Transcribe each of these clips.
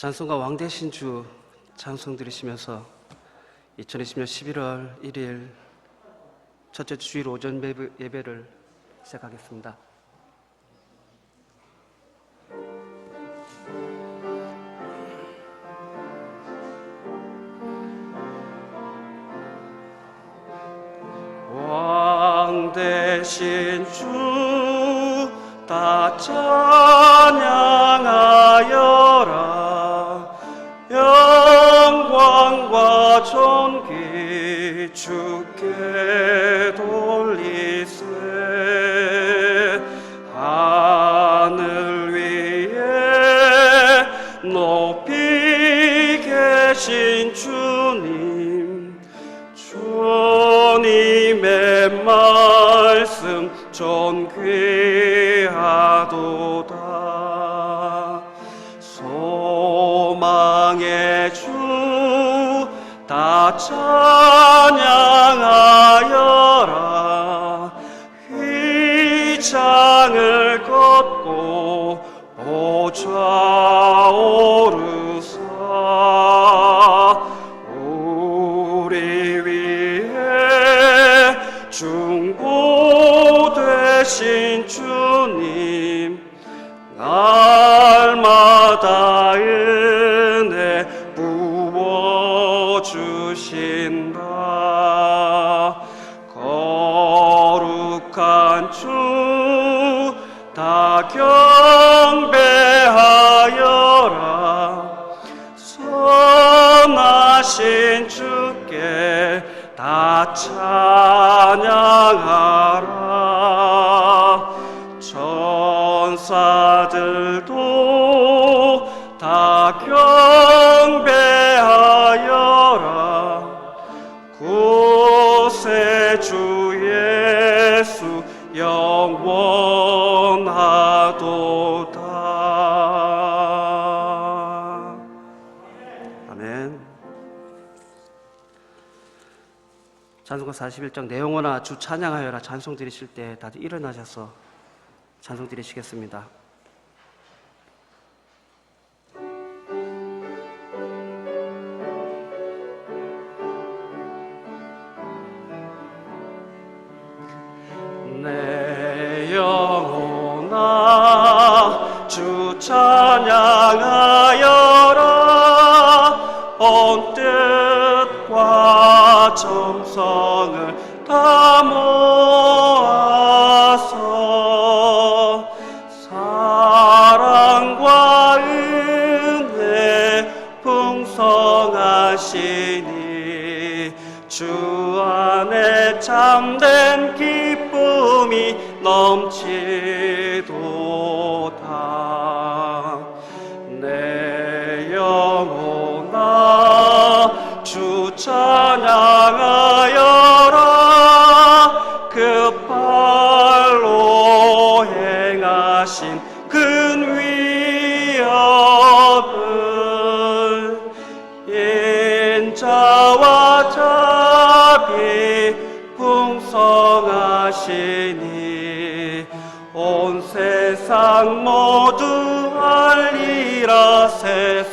찬송가 왕되신 주 찬송 들으시면서 2020년 11월 1일 첫째 주일 오전 예배를 시작하겠습니다. 왕되신 주 다 찬양하여라. 영광과 존귀 주께 돌리세. 하늘 위에 높이 계신 주님, 주님의 말씀 존귀하도다. 소망의 주 다 찬양하여라. 휘장을 걷고 보좌 오르사. 우리 위에 중보 되신 주님, 날마다 은혜 부어주신다. 거룩한 주 다 경배하여라. 선하신 주께 다 찬양하라. 천사들도 다 경배하여라. 구세주 예수 영원하도다. 아멘. 찬송가 41장 내 영혼아 주 찬양하여라. 찬송 드리실 때 다들 일어나셔서 찬송 드리시겠습니다. 내 영혼아 주 찬양하여라. 온 뜻과 정성을 다 모아서 사랑과 은혜 풍성하시니 주 안에 참된 기쁨이 넘치도다. 내 영혼아 주 찬양하여라. 그 발로 행하신 큰 위엄을 인자와 자비 풍성하시니 온 세상 모두 알리라. 세세토록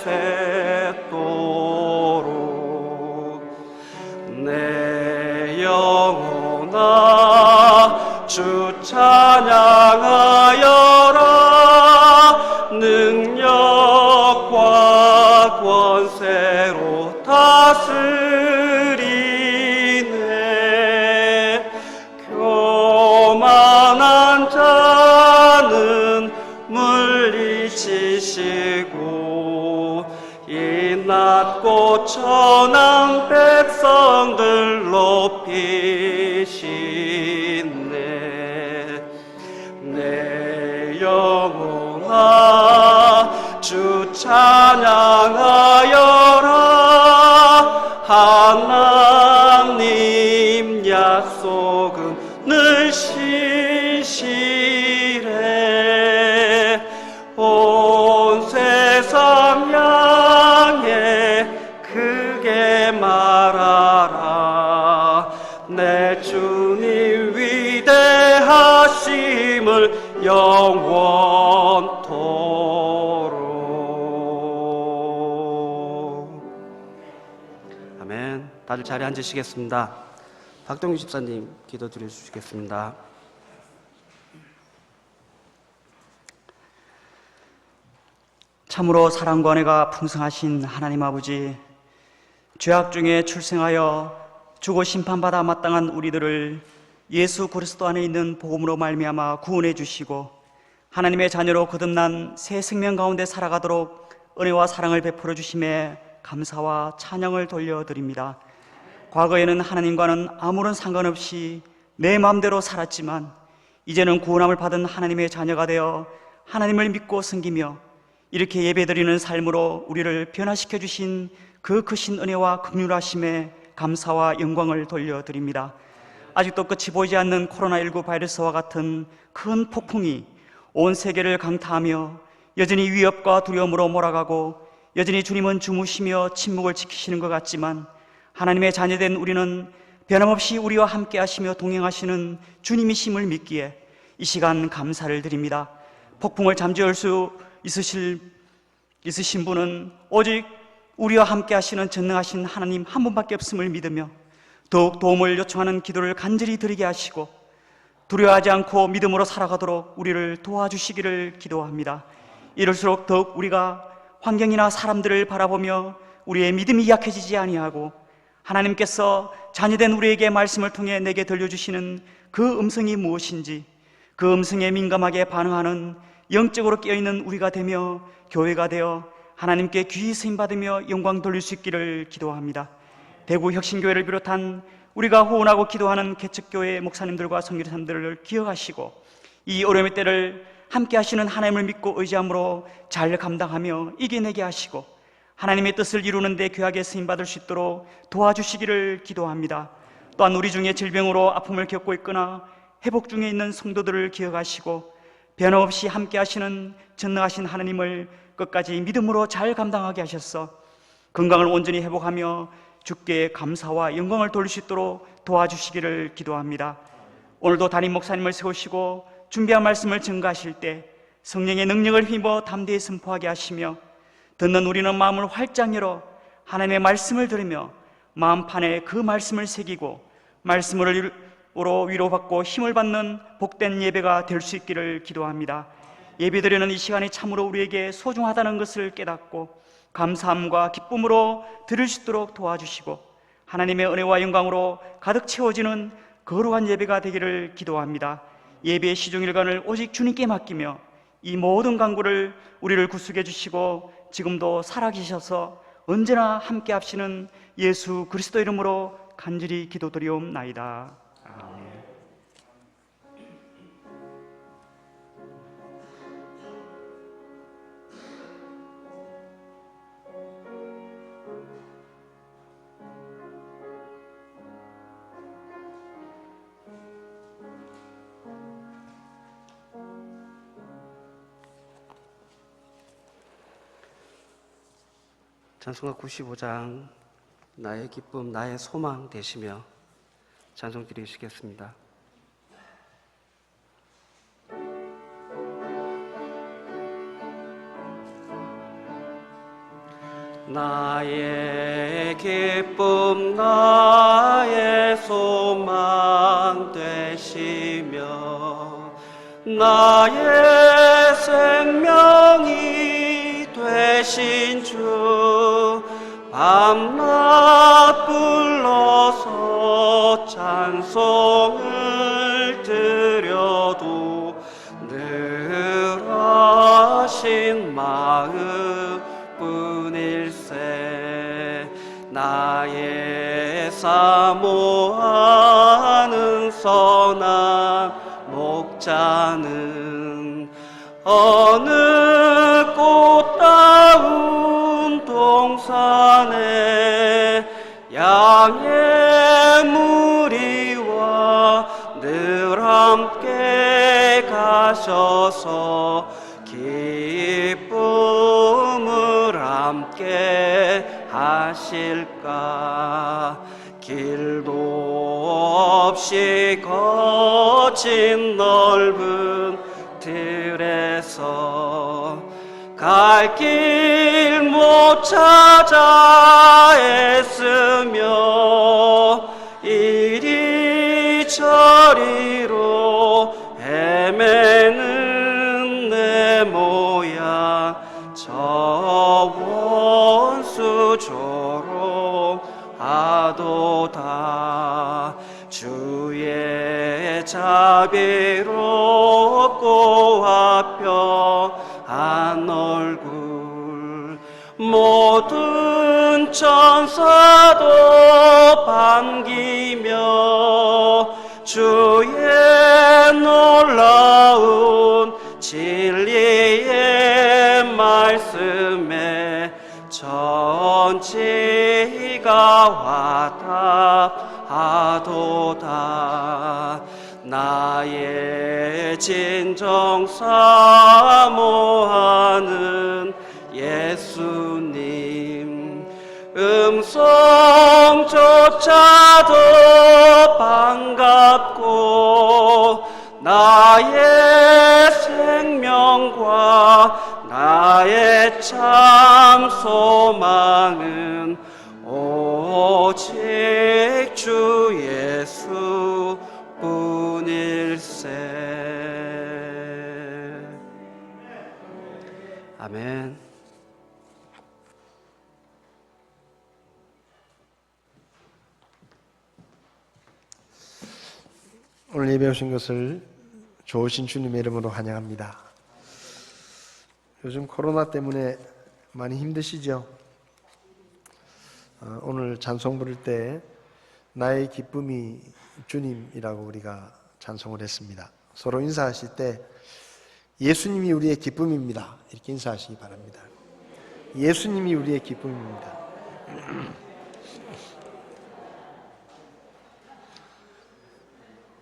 내 영혼아 주 찬양하여라. 능력과 권세로 다스리네. 교만한 자는 물리치시고 이 낮고 천한 백성들 높이시네. 내 영혼아 주 찬양하여라. 하나님 약속은 늘 신실해. 온 세상 향해 크게 말하라. 내 주님 위대하심을 영원토록. 다들 자리에 앉으시겠습니다. 박동규 집사님 기도드려 주시겠습니다. 참으로 사랑과 은혜가 풍성하신 하나님 아버지, 죄악 중에 출생하여 죽어 심판받아 마땅한 우리들을 예수 그리스도 안에 있는 복음으로 말미암아 구원해 주시고 하나님의 자녀로 거듭난 새 생명 가운데 살아가도록 은혜와 사랑을 베풀어 주심에 감사와 찬양을 돌려드립니다. 과거에는 하나님과는 아무런 상관없이 내 마음대로 살았지만 이제는 구원함을 받은 하나님의 자녀가 되어 하나님을 믿고 섬기며 이렇게 예배드리는 삶으로 우리를 변화시켜 주신 그 크신 은혜와 긍휼하심에 감사와 영광을 돌려드립니다. 아직도 끝이 보이지 않는 코로나19 바이러스와 같은 큰 폭풍이 온 세계를 강타하며 여전히 위협과 두려움으로 몰아가고 여전히 주님은 주무시며 침묵을 지키시는 것 같지만 하나님의 자녀된 우리는 변함없이 우리와 함께 하시며 동행하시는 주님이심을 믿기에 이 시간 감사를 드립니다. 폭풍을 잠재울 수 있으신 분은 오직 우리와 함께 하시는 전능하신 하나님 한 분밖에 없음을 믿으며 더욱 도움을 요청하는 기도를 간절히 드리게 하시고 두려워하지 않고 믿음으로 살아가도록 우리를 도와주시기를 기도합니다. 이럴수록 더욱 우리가 환경이나 사람들을 바라보며 우리의 믿음이 약해지지 아니하고 하나님께서 자녀된 우리에게 말씀을 통해 내게 들려주시는 그 음성이 무엇인지 그 음성에 민감하게 반응하는 영적으로 깨어있는 우리가 되며 교회가 되어 하나님께 귀히 쓰임받으며 영광 돌릴 수 있기를 기도합니다. 대구 혁신교회를 비롯한 우리가 후원하고 기도하는 개척교회 목사님들과 선교사님들을 기억하시고 이 어려움의 때를 함께 하시는 하나님을 믿고 의지함으로 잘 감당하며 이겨내게 하시고 하나님의 뜻을 이루는 데 귀하게 쓰임받을 수 있도록 도와주시기를 기도합니다. 또한 우리 중에 질병으로 아픔을 겪고 있거나 회복 중에 있는 성도들을 기억하시고 변함없이 함께 하시는 전능하신 하나님을 끝까지 믿음으로 잘 감당하게 하셔서 건강을 온전히 회복하며 주께 감사와 영광을 돌릴 수 있도록 도와주시기를 기도합니다. 오늘도 담임 목사님을 세우시고 준비한 말씀을 증거하실 때 성령의 능력을 힘입어 담대히 선포하게 하시며 듣는 우리는 마음을 활짝 열어 하나님의 말씀을 들으며 마음판에 그 말씀을 새기고 말씀으로 위로받고 힘을 받는 복된 예배가 될 수 있기를 기도합니다. 예배드리는 이 시간이 참으로 우리에게 소중하다는 것을 깨닫고 감사함과 기쁨으로 드릴 수 있도록 도와주시고 하나님의 은혜와 영광으로 가득 채워지는 거룩한 예배가 되기를 기도합니다. 예배의 시종일관을 오직 주님께 맡기며 이 모든 간구를 우리를 구속해 주시고 지금도 살아계셔서 언제나 함께 하시는 예수 그리스도 이름으로 간절히 기도드리옵나이다. 아멘. 찬송가 95장 나의 기쁨 나의 소망 되시며 찬송 드리시겠습니다. 나의 기쁨 나의 소망 되시며 나의 생명이 되신 주 밤낮 불러서 찬송을 드려도 늘 하신 마음뿐일세. 나의 사모하는 선한 목자는 어느 꽃다운 동산에 양의 무리와 늘 함께 가셔서 기쁨을 함께 하실까. 길도 없이 거친 넓은 들에서 갈 길 못 찾아 애쓰며 이리 저리로 헤매는 내 모양 저 원수 조롱하도다. 주의 자비롭고 화평한 얼굴 모든 천사도 반기며 주의 놀라운 진리의 말씀에 전지가 화답하도다. 나의 진정 사모하는 예수님 음성조차도 반갑고 나의 생명과 나의 참 소망은 오직 주 예수 뿐일세. 아멘. 오늘 예배 오신 것을 좋으신 주님의 이름으로 환영합니다. 요즘 코로나 때문에 많이 힘드시죠? 오늘 찬송 부를 때 나의 기쁨이 주님이라고 우리가 찬송을 했습니다. 서로 인사하실 때 예수님이 우리의 기쁨입니다 이렇게 인사하시기 바랍니다. 예수님이 우리의 기쁨입니다.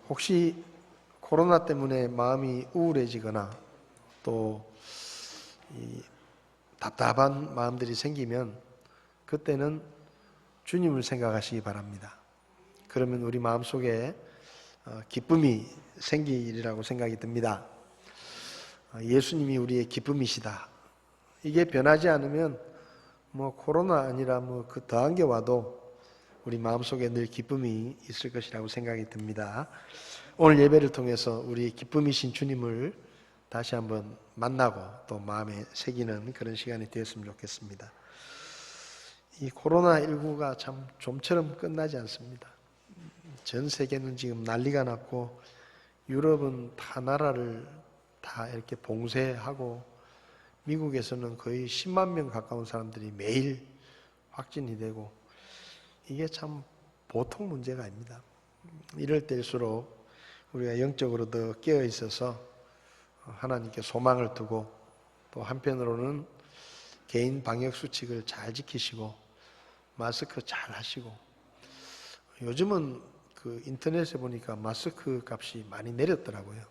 혹시 코로나 때문에 마음이 우울해지거나 또 답답한 마음들이 생기면 그때는 주님을 생각하시기 바랍니다. 그러면 우리 마음속에 기쁨이 생기리라고 생각이 듭니다. 예수님이 우리의 기쁨이시다. 이게 변하지 않으면 코로나 아니라 그 더한 게 와도 우리 마음속에 늘 기쁨이 있을 것이라고 생각이 듭니다. 오늘 예배를 통해서 우리 기쁨이신 주님을 다시 한번 만나고 또 마음에 새기는 그런 시간이 되었으면 좋겠습니다. 이 코로나19가 참 좀처럼 끝나지 않습니다. 전 세계는 지금 난리가 났고 유럽은 다 나라를 다 이렇게 봉쇄하고 미국에서는 거의 10만 명 가까운 사람들이 매일 확진이 되고 이게 참 보통 문제가 아닙니다. 이럴 때일수록 우리가 영적으로 더 깨어 있어서 하나님께 소망을 두고 또 한편으로는 개인 방역 수칙을 잘 지키시고 마스크 잘 하시고 요즘은 그 인터넷에 보니까 마스크 값이 많이 내렸더라고요.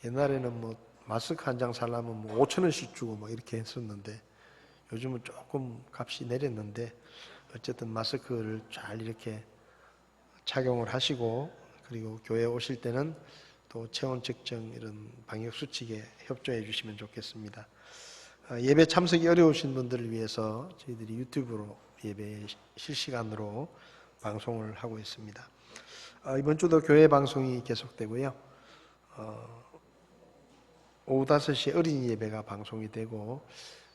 옛날에는 마스크 한 장 살려면 5,000원씩 주고 이렇게 했었는데 요즘은 조금 값이 내렸는데 어쨌든 마스크를 잘 이렇게 착용을 하시고 그리고 교회에 오실 때는 또 체온 측정 이런 방역 수칙에 협조해 주시면 좋겠습니다. 예배 참석이 어려우신 분들을 위해서 저희들이 유튜브로 예배 실시간으로 방송을 하고 있습니다. 이번 주도 교회 방송이 계속되고요. 오후 5시에 어린이 예배가 방송이 되고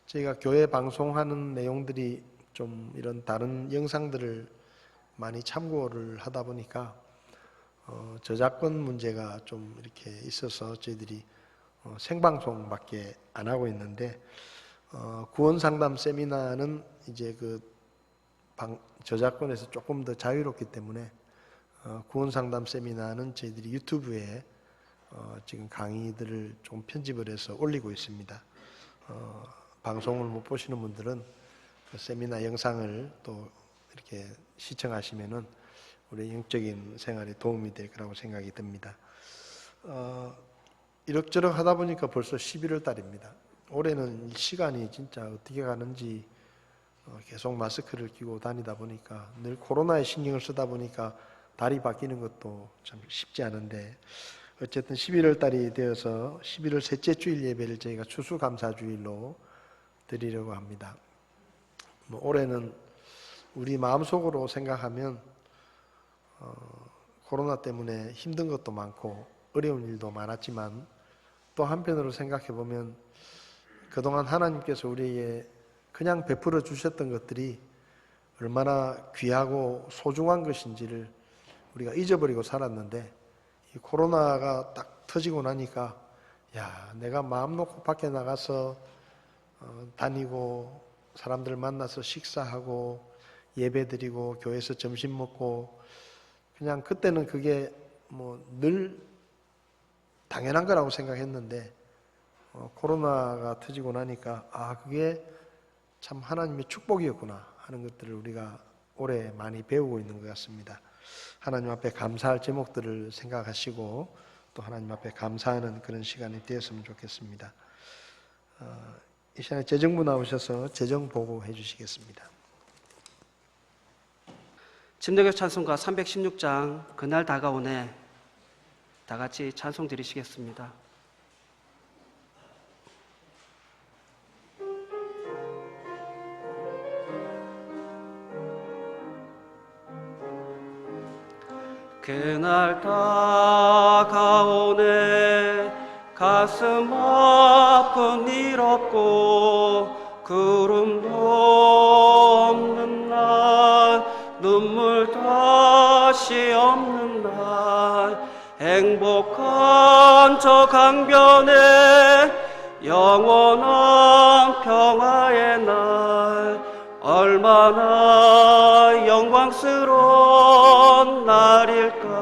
저희가 교회 방송하는 내용들이 좀 이런 다른 영상들을 많이 참고를 하다 보니까 저작권 문제가 좀 이렇게 있어서 저희들이 생방송밖에 안 하고 있는데 구원상담 세미나는 이제 저작권에서 조금 더 자유롭기 때문에 구원상담 세미나는 저희들이 유튜브에 지금 강의들을 좀 편집을 해서 올리고 있습니다. 방송을 못 보시는 분들은 그 세미나 영상을 또 이렇게 시청하시면은 우리 영적인 생활에 도움이 될 거라고 생각이 듭니다. 이럭저럭 하다 보니까 벌써 11월 달입니다. 올해는 시간이 진짜 어떻게 가는지 계속 마스크를 끼고 다니다 보니까 늘 코로나에 신경을 쓰다 보니까 달이 바뀌는 것도 참 쉽지 않은데 어쨌든 11월 달이 되어서 11월 셋째 주일 예배를 저희가 추수감사주일로 드리려고 합니다. 올해는 우리 마음속으로 생각하면 코로나 때문에 힘든 것도 많고 어려운 일도 많았지만 또 한편으로 생각해 보면 그동안 하나님께서 우리에게 그냥 베풀어 주셨던 것들이 얼마나 귀하고 소중한 것인지를 우리가 잊어버리고 살았는데 이 코로나가 딱 터지고 나니까 내가 마음 놓고 밖에 나가서 다니고 사람들 만나서 식사하고 예배드리고 교회에서 점심 먹고 그냥 그때는 그게 늘 당연한 거라고 생각했는데 코로나가 터지고 나니까 그게 참 하나님의 축복이었구나 하는 것들을 우리가 올해 많이 배우고 있는 것 같습니다. 하나님 앞에 감사할 제목들을 생각하시고 또 하나님 앞에 감사하는 그런 시간이 되었으면 좋겠습니다. 이 시간에 재정부 나오셔서 재정 보고해 주시겠습니다. 침례교 찬송가 316장 그날 다가오네 다 같이 찬송 드리시겠습니다. 그날 다가오네 가슴 아픈 일 없고 구름도 없는 날 눈물 다시 없는 날 행복한 저 강변에 영원한 평화의 날 얼마나 영광스러운 날일까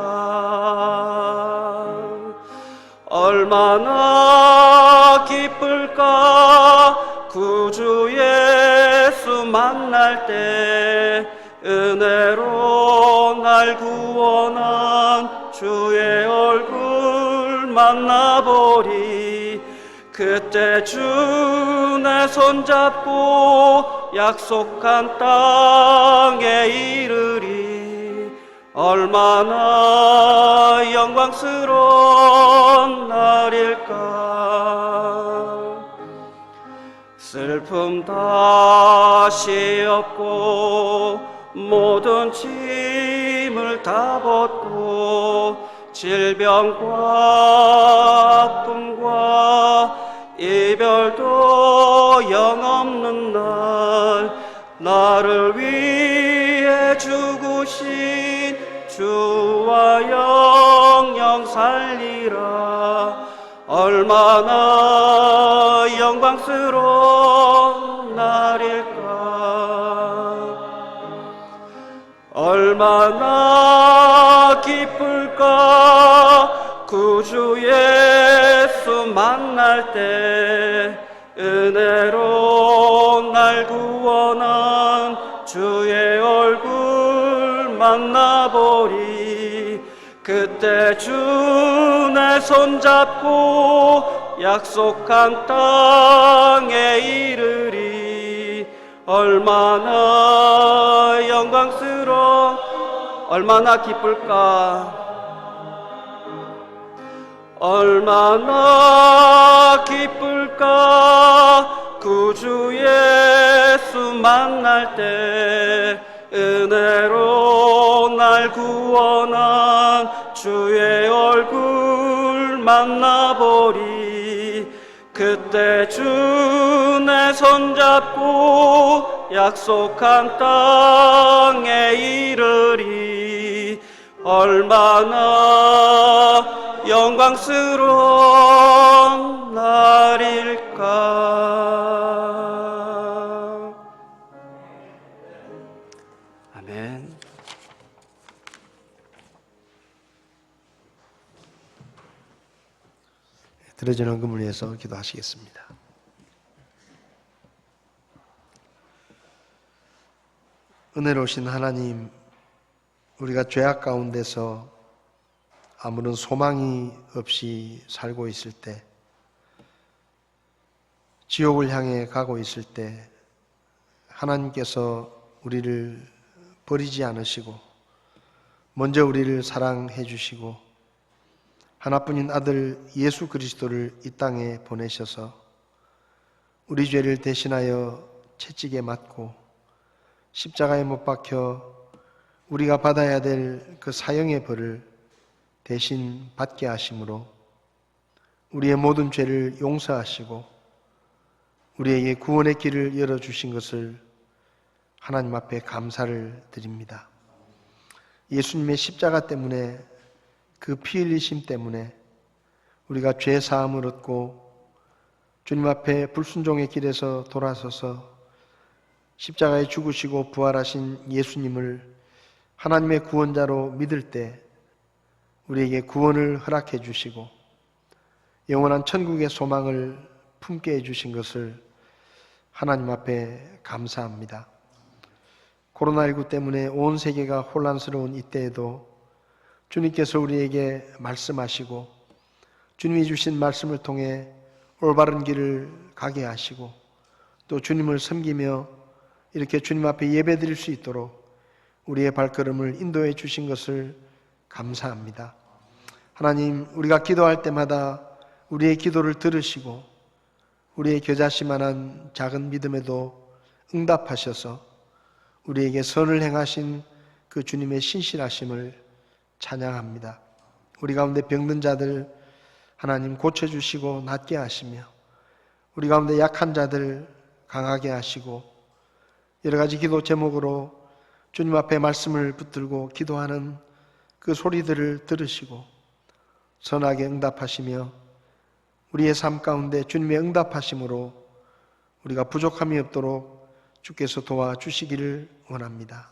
얼마나 기쁠까 구주 예수 만날 때 은혜로 날 구원한 주의 얼굴 만나보리 그때 주 내 손잡고 약속한 땅에 이르리 얼마나 영광스러운 날일까 슬픔 다시 없고 모든 짐을 다 벗고 질병과 아픔과 이별도 영없는 날 나를 위해 죽으신 주와 영영 살리라 얼마나 영광스러운 날일까 얼마나 기쁠까 구주 예수 만날 때 은혜로 날 구원한 주의 얼굴 만나보리 그때 주 내 손잡고 약속한 땅에 이르리 얼마나 영광스러운 얼마나 기쁠까 얼마나 기쁠까 구주 예수 만날 때 은혜로 날 구원한 주의 얼굴 만나보리 그때 주 내 손잡고 약속한 땅에 이르리 얼마나 영광스러운 날일까 아멘. 드려지는 금을 위해서 기도하시겠습니다. 은혜로우신 하나님, 우리가 죄악 가운데서 아무런 소망이 없이 살고 있을 때, 지옥을 향해 가고 있을 때 하나님께서 우리를 버리지 않으시고 먼저 우리를 사랑해 주시고 하나뿐인 아들 예수 그리스도를 이 땅에 보내셔서 우리 죄를 대신하여 채찍에 맞고 십자가에 못 박혀 우리가 받아야 될 그 사형의 벌을 대신 받게 하심으로 우리의 모든 죄를 용서하시고 우리에게 구원의 길을 열어주신 것을 하나님 앞에 감사를 드립니다. 예수님의 십자가 때문에, 그 피 흘리심 때문에 우리가 죄 사함을 얻고 주님 앞에 불순종의 길에서 돌아서서 십자가에 죽으시고 부활하신 예수님을 하나님의 구원자로 믿을 때 우리에게 구원을 허락해 주시고 영원한 천국의 소망을 품게 해주신 것을 하나님 앞에 감사합니다. 코로나19 때문에 온 세계가 혼란스러운 이때에도 주님께서 우리에게 말씀하시고 주님이 주신 말씀을 통해 올바른 길을 가게 하시고 또 주님을 섬기며 이렇게 주님 앞에 예배드릴 수 있도록 우리의 발걸음을 인도해 주신 것을 감사합니다. 하나님, 우리가 기도할 때마다 우리의 기도를 들으시고 우리의 겨자씨만한 작은 믿음에도 응답하셔서 우리에게 선을 행하신 그 주님의 신실하심을 찬양합니다. 우리 가운데 병든 자들 하나님 고쳐주시고 낫게 하시며 우리 가운데 약한 자들 강하게 하시고 여러 가지 기도 제목으로 주님 앞에 말씀을 붙들고 기도하는 그 소리들을 들으시고 선하게 응답하시며 우리의 삶 가운데 주님의 응답하심으로 우리가 부족함이 없도록 주께서 도와주시기를 원합니다.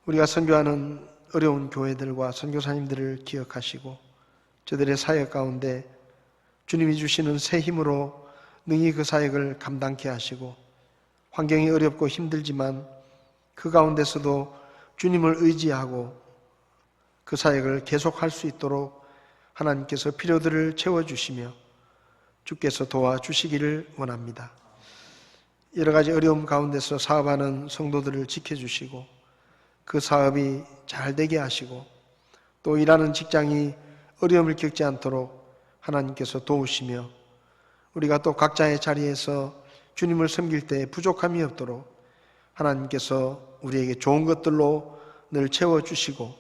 우리가 선교하는 어려운 교회들과 선교사님들을 기억하시고 저들의 사역 가운데 주님이 주시는 새 힘으로 능히 그 사역을 감당케 하시고 환경이 어렵고 힘들지만 그 가운데서도 주님을 의지하고 그 사역을 계속할 수 있도록 하나님께서 필요들을 채워주시며 주께서 도와주시기를 원합니다. 여러 가지 어려움 가운데서 사업하는 성도들을 지켜주시고 그 사업이 잘 되게 하시고 또 일하는 직장이 어려움을 겪지 않도록 하나님께서 도우시며 우리가 또 각자의 자리에서 주님을 섬길 때 부족함이 없도록 하나님께서 우리에게 좋은 것들로 늘 채워주시고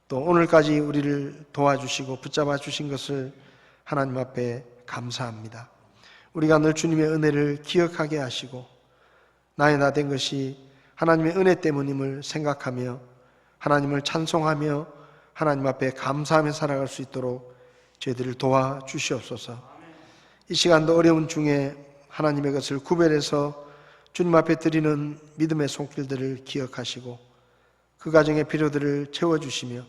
또 오늘까지 우리를 도와주시고 붙잡아 주신 것을 하나님 앞에 감사합니다. 우리가 늘 주님의 은혜를 기억하게 하시고 나의 나 된 것이 하나님의 은혜 때문임을 생각하며 하나님을 찬송하며 하나님 앞에 감사하며 살아갈 수 있도록 저희들을 도와주시옵소서. 이 시간도 어려운 중에 하나님의 것을 구별해서 주님 앞에 드리는 믿음의 손길들을 기억하시고 그 가정의 필요들을 채워주시며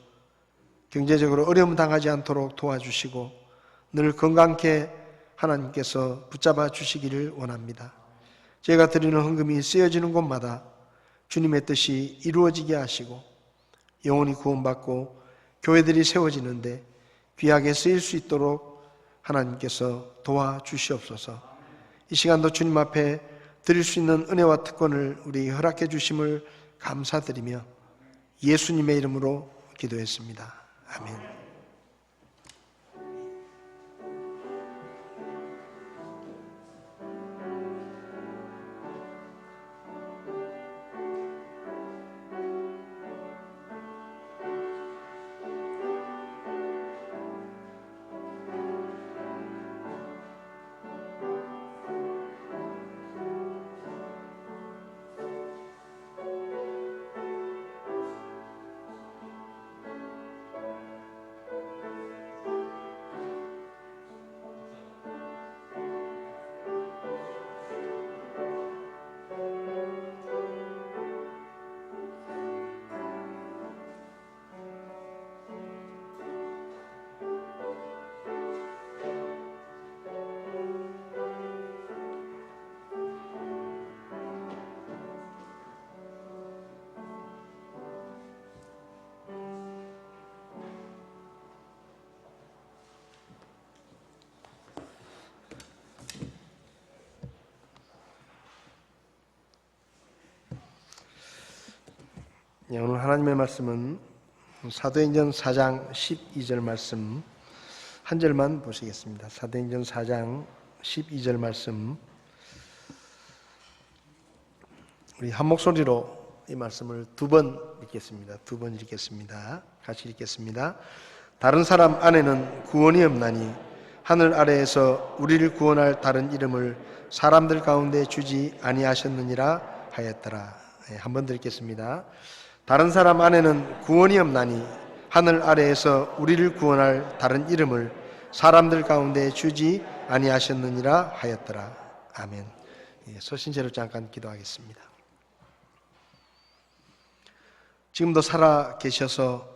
경제적으로 어려움 당하지 않도록 도와주시고 늘 건강케 하나님께서 붙잡아 주시기를 원합니다. 제가 드리는 헌금이 쓰여지는 곳마다 주님의 뜻이 이루어지게 하시고 영혼이 구원받고 교회들이 세워지는데 귀하게 쓰일 수 있도록 하나님께서 도와주시옵소서. 이 시간도 주님 앞에 드릴 수 있는 은혜와 특권을 우리에게 허락해 주심을 감사드리며 예수님의 이름으로 기도했습니다. 아멘. 오늘 하나님의 말씀은 사도행전 4장 12절 말씀 한 절만 보시겠습니다. 사도행전 4장 12절 말씀 우리 한 목소리로 이 말씀을 두 번 읽겠습니다. 두 번 읽겠습니다. 같이 읽겠습니다. 다른 사람 안에는 구원이 없나니 하늘 아래에서 우리를 구원할 다른 이름을 사람들 가운데 주지 아니하셨느니라 하였더라. 한 번 더 읽겠습니다. 다른 사람 안에는 구원이 없나니 하늘 아래에서 우리를 구원할 다른 이름을 사람들 가운데 주지 아니하셨느니라 하였더라. 아멘. 서신제로 잠깐 기도하겠습니다. 지금도 살아 계셔서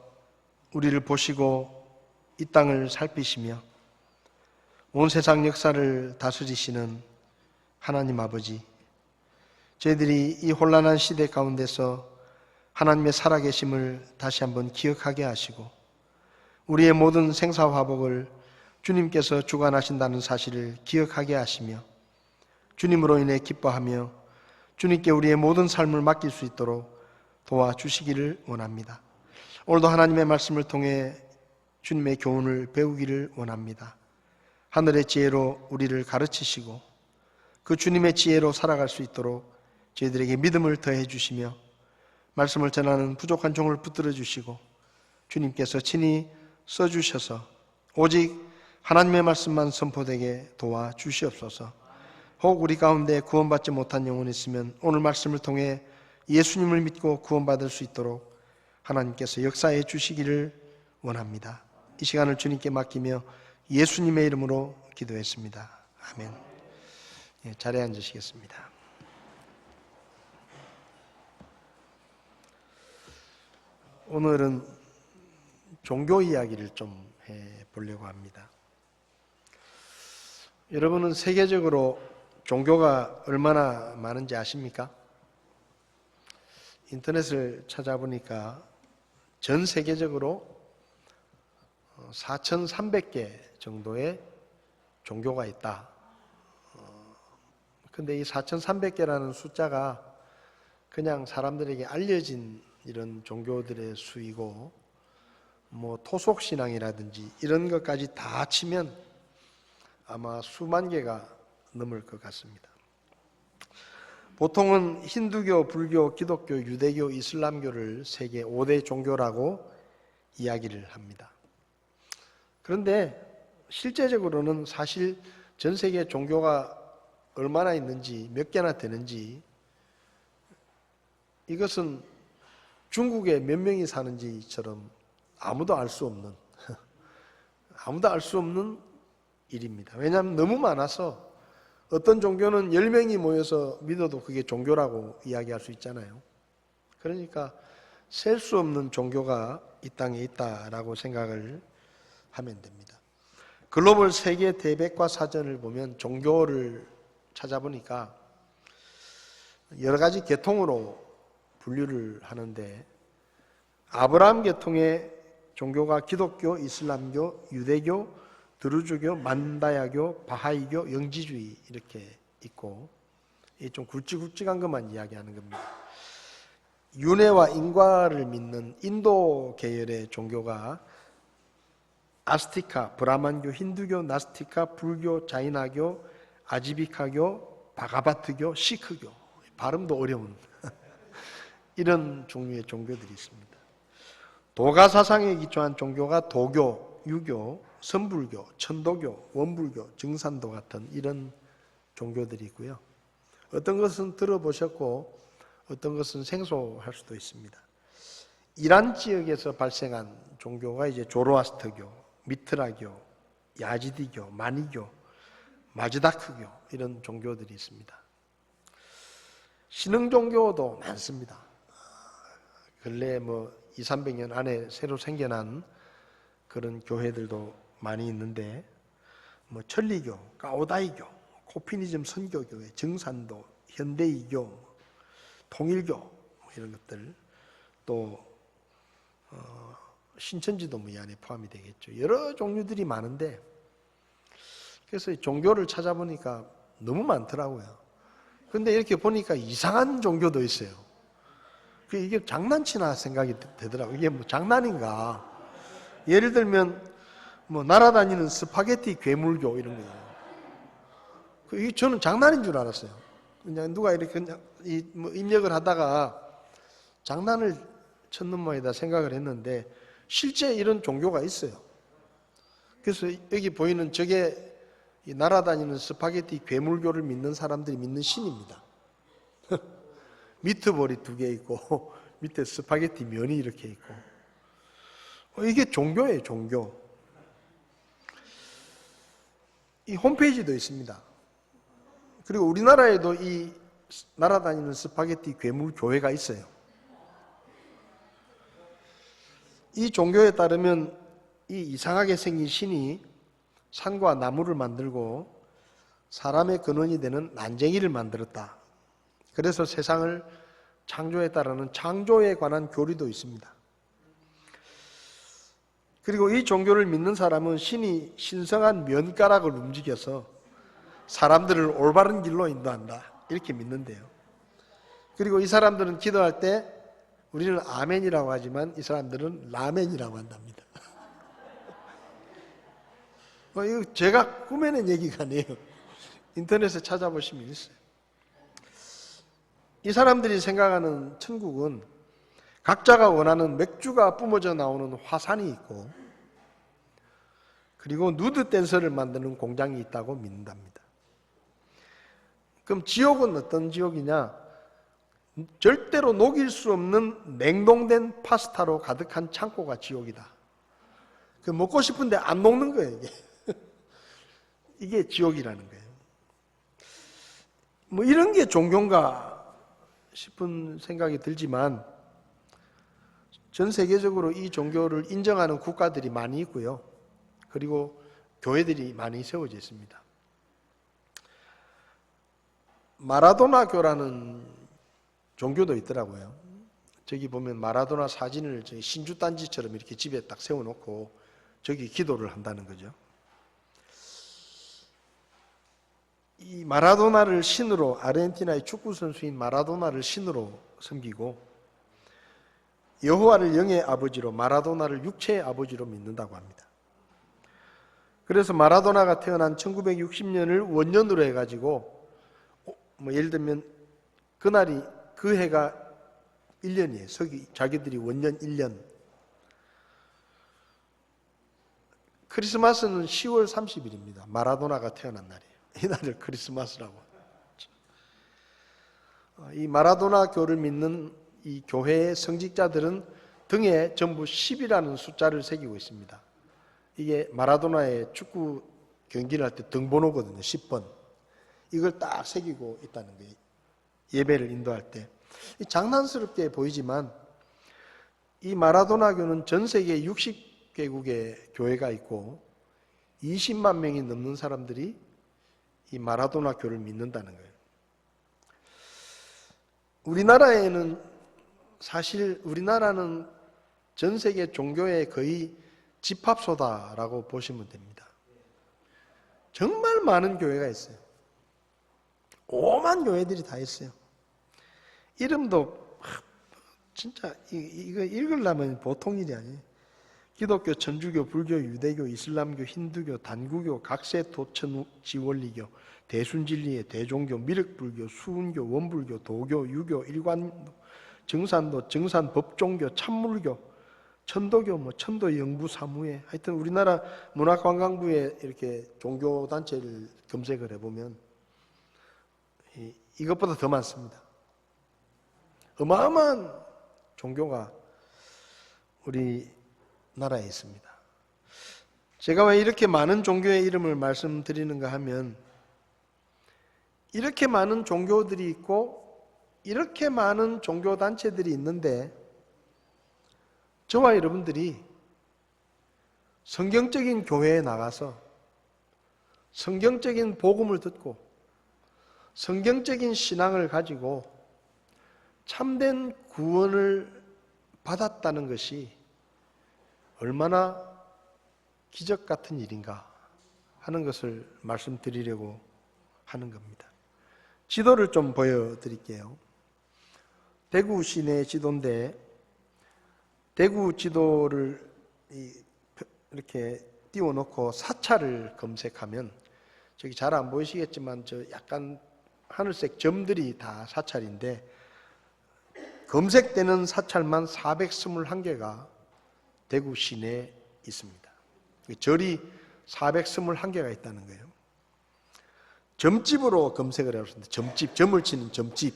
우리를 보시고 이 땅을 살피시며 온 세상 역사를 다스리시는 하나님 아버지, 저희들이 이 혼란한 시대 가운데서 하나님의 살아계심을 다시 한번 기억하게 하시고 우리의 모든 생사화복을 주님께서 주관하신다는 사실을 기억하게 하시며 주님으로 인해 기뻐하며 주님께 우리의 모든 삶을 맡길 수 있도록 도와주시기를 원합니다. 오늘도 하나님의 말씀을 통해 주님의 교훈을 배우기를 원합니다. 하늘의 지혜로 우리를 가르치시고 그 주님의 지혜로 살아갈 수 있도록 저희들에게 믿음을 더해 주시며 말씀을 전하는 부족한 종을 붙들어 주시고 주님께서 친히 써주셔서 오직 하나님의 말씀만 선포되게 도와주시옵소서. 혹 우리 가운데 구원받지 못한 영혼이 있으면 오늘 말씀을 통해 예수님을 믿고 구원받을 수 있도록 하나님께서 역사해 주시기를 원합니다. 이 시간을 주님께 맡기며 예수님의 이름으로 기도했습니다. 아멘. 자리에 앉으시겠습니다. 오늘은 종교 이야기를 좀 해보려고 합니다. 여러분은 세계적으로 종교가 얼마나 많은지 아십니까? 인터넷을 찾아보니까 전 세계적으로 4,300개 정도의 종교가 있다. 근데 이 4,300개라는 숫자가 그냥 사람들에게 알려진 이런 종교들의 수이고 뭐 토속신앙이라든지 이런 것까지 다 치면 아마 수만 개가 넘을 것 같습니다. 보통은 힌두교, 불교, 기독교, 유대교, 이슬람교를 세계 5대 종교라고 이야기를 합니다. 그런데 실제적으로는 사실 전 세계 종교가 얼마나 있는지, 몇 개나 되는지, 이것은 중국에 몇 명이 사는지처럼 아무도 알 수 없는 일입니다. 왜냐하면 너무 많아서 어떤 종교는 10명이 모여서 믿어도 그게 종교라고 이야기할 수 있잖아요. 그러니까 셀 수 없는 종교가 이 땅에 있다라고 생각을 하면 됩니다. 글로벌 세계 대백과 사전을 보면 종교를 찾아보니까 여러 가지 계통으로 분류를 하는데 아브라함 계통의 종교가 기독교, 이슬람교, 유대교, 드루즈교, 만다야교, 바하이교, 영지주의 이렇게 있고 좀 굵직굵직한 것만 이야기하는 겁니다. 윤회와 인과를 믿는 인도 계열의 종교가 아스티카, 브라만교, 힌두교, 나스티카, 불교, 자이나교, 아지비카교, 바가바트교, 시크교, 발음도 어려운 이런 종류의 종교들이 있습니다. 도가 사상에 기초한 종교가 도교, 유교, 선불교, 천도교, 원불교, 증산도 같은 이런 종교들이 있고요. 어떤 것은 들어보셨고 어떤 것은 생소할 수도 있습니다. 이란 지역에서 발생한 종교가 이제 조로아스터교, 미트라교, 야지디교, 마니교, 마즈다크교 이런 종교들이 있습니다. 신흥 종교도 많습니다. 근래 200-300년 안에 새로 생겨난 그런 교회들도 많이 있는데 천리교, 가오다이교, 코피니즘 선교교회, 증산도, 현대이교, 통일교 이런 것들 또 신천지도 이 안에 포함이 되겠죠. 여러 종류들이 많은데 그래서 종교를 찾아보니까 너무 많더라고요. 그런데 이렇게 보니까 이상한 종교도 있어요. 이게 장난치나 생각이 되더라고요. 이게 장난인가? 예를 들면 날아다니는 스파게티 괴물교 이런 거예요. 저는 장난인 줄 알았어요. 그냥 누가 이렇게 그냥 뭐 입력을 하다가 장난을 쳤는 모양이다 생각을 했는데 실제 이런 종교가 있어요. 그래서 여기 보이는 저게 이 날아다니는 스파게티 괴물교를 믿는 사람들이 믿는 신입니다. 미트볼이 2개 있고 밑에 스파게티 면이 이렇게 있고 이게 종교예요, 종교. 이 홈페이지도 있습니다. 그리고 우리나라에도 이 날아다니는 스파게티 괴물 교회가 있어요. 이 종교에 따르면 이 이상하게 생긴 신이 산과 나무를 만들고 사람의 근원이 되는 난쟁이를 만들었다. 그래서 세상을 창조했다라는 창조에 관한 교리도 있습니다. 그리고 이 종교를 믿는 사람은 신이 신성한 면가락을 움직여서 사람들을 올바른 길로 인도한다. 이렇게 믿는데요. 그리고 이 사람들은 기도할 때 우리는 아멘이라고 하지만 이 사람들은 라멘이라고 한답니다. 이거 제가 꾸며낸 얘기가 아니에요. 인터넷에 찾아보시면 있어요. 이 사람들이 생각하는 천국은 각자가 원하는 맥주가 뿜어져 나오는 화산이 있고 그리고 누드 댄서를 만드는 공장이 있다고 믿는답니다. 그럼 지옥은 어떤 지옥이냐? 절대로 녹일 수 없는 냉동된 파스타로 가득한 창고가 지옥이다. 그 먹고 싶은데 안 녹는 거예요, 이게. 이게 지옥이라는 거예요. 뭐 이런 게 종교인가 싶은 생각이 들지만 전 세계적으로 이 종교를 인정하는 국가들이 많이 있고요. 그리고 교회들이 많이 세워져 있습니다. 마라도나교라는 종교도 있더라고요. 저기 보면 마라도나 사진을 신주단지처럼 이렇게 집에 딱 세워놓고 저기 기도를 한다는 거죠. 이 마라도나를 신으로, 아르헨티나의 축구 선수인 마라도나를 신으로 섬기고 여호와를 영의 아버지로, 마라도나를 육체의 아버지로 믿는다고 합니다. 그래서 마라도나가 태어난 1960년을 원년으로 해가지고 뭐 예를 들면 그날이 그 해가 1년이에요. 자기들이 원년 1년. 크리스마스는 10월 30일입니다. 마라도나가 태어난 날이에요. 이날을 크리스마스라고. 이 마라도나 교를 믿는 이 교회의 성직자들은 등에 전부 10이라는 숫자를 새기고 있습니다. 이게 마라도나의 축구 경기를 할 때 등번호거든요. 10번. 이걸 딱 새기고 있다는 거예요. 예배를 인도할 때. 장난스럽게 보이지만 이 마라도나교는 전 세계 60개국의 교회가 있고 20만 명이 넘는 사람들이 이 마라도나교를 믿는다는 거예요. 우리나라에는 사실 우리나라는 전 세계 종교의 거의 집합소다라고 보시면 됩니다. 정말 많은 교회가 있어요. 오만 교회들이 다 있어요. 이름도 진짜 이거 읽으려면 보통 일이 아니에요. 기독교, 천주교, 불교, 유대교, 이슬람교, 힌두교, 단구교, 각세토, 천지원리교, 대순진리의 대종교, 미륵불교, 수운교, 원불교, 도교, 유교, 일관도, 정산도, 정산법종교, 참물교, 천도교, 천도영부사무회, 하여튼 우리나라 문화관광부에 이렇게 종교단체를 검색을 해보면 이것보다 더 많습니다. 어마어마한 종교가 우리 나라에 있습니다. 제가 왜 이렇게 많은 종교의 이름을 말씀드리는가 하면 이렇게 많은 종교들이 있고 이렇게 많은 종교단체들이 있는데 저와 여러분들이 성경적인 교회에 나가서 성경적인 복음을 듣고 성경적인 신앙을 가지고 참된 구원을 받았다는 것이 얼마나 기적 같은 일인가 하는 것을 말씀드리려고 하는 겁니다. 지도를 좀 보여드릴게요. 대구 시내 지도인데 대구 지도를 이렇게 띄워놓고 사찰을 검색하면 저기 잘 안 보이시겠지만 저 약간 하늘색 점들이 다 사찰인데 검색되는 사찰만 421개가 대구 시내에 있습니다. 절이 421개가 있다는 거예요. 점집으로 검색을 해봤습니다. 점집, 점을 치는 점집.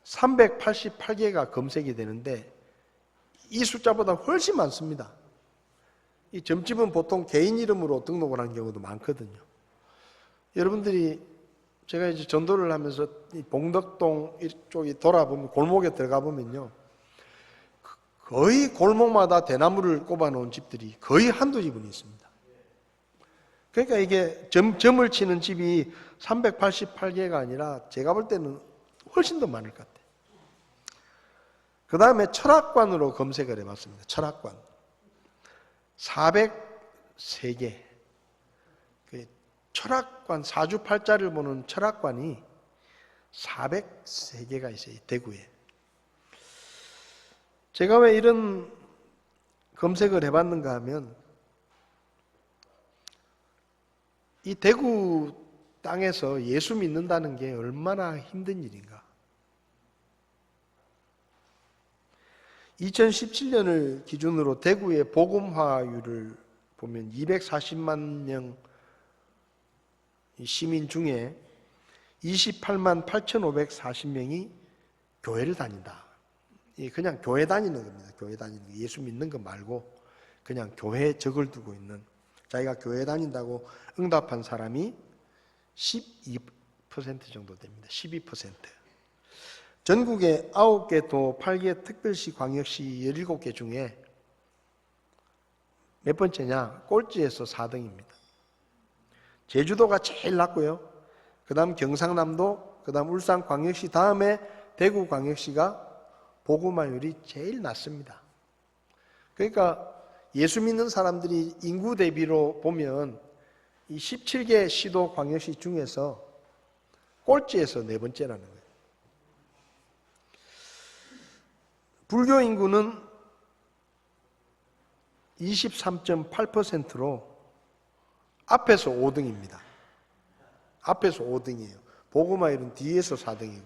388개가 검색이 되는데 이 숫자보다 훨씬 많습니다. 이 점집은 보통 개인 이름으로 등록을 하는 경우도 많거든요. 여러분들이 제가 이제 전도를 하면서 이 봉덕동 이쪽이 돌아보면 골목에 들어가 보면요. 거의 골목마다 대나무를 꼽아 놓은 집들이 거의 한두 집은 있습니다. 그러니까 이게 점을 치는 집이 388개가 아니라 제가 볼 때는 훨씬 더 많을 것 같아요. 그 다음에 철학관으로 검색을 해봤습니다. 철학관. 403개. 철학관, 사주팔자를 보는 철학관이 403개가 있어요. 대구에. 제가 왜 이런 검색을 해봤는가 하면 이 대구 땅에서 예수 믿는다는 게 얼마나 힘든 일인가. 2017년을 기준으로 대구의 복음화율을 보면 240만 명 시민 중에 28만 8,540명이 교회를 다닌다. 그냥 교회 다니는 겁니다. 교회 다니는 거. 예수 믿는 거 말고 그냥 교회에 적을 두고 있는, 자기가 교회 다닌다고 응답한 사람이 12% 정도 됩니다. 12%. 전국에 9개 도 8개 특별시 광역시 17개 중에 몇 번째냐? 꼴찌에서 4등입니다. 제주도가 제일 낮고요. 그 다음 경상남도, 그 다음 울산광역시, 다음에 대구광역시가 복음화율이 제일 낮습니다. 그러니까 예수 믿는 사람들이 인구 대비로 보면 이 17개 시도 광역시 중에서 꼴찌에서 네 번째라는 거예요. 불교 인구는 23.8%로 앞에서 5등입니다. 앞에서 5등이에요. 복음화율은 뒤에서 4등이고.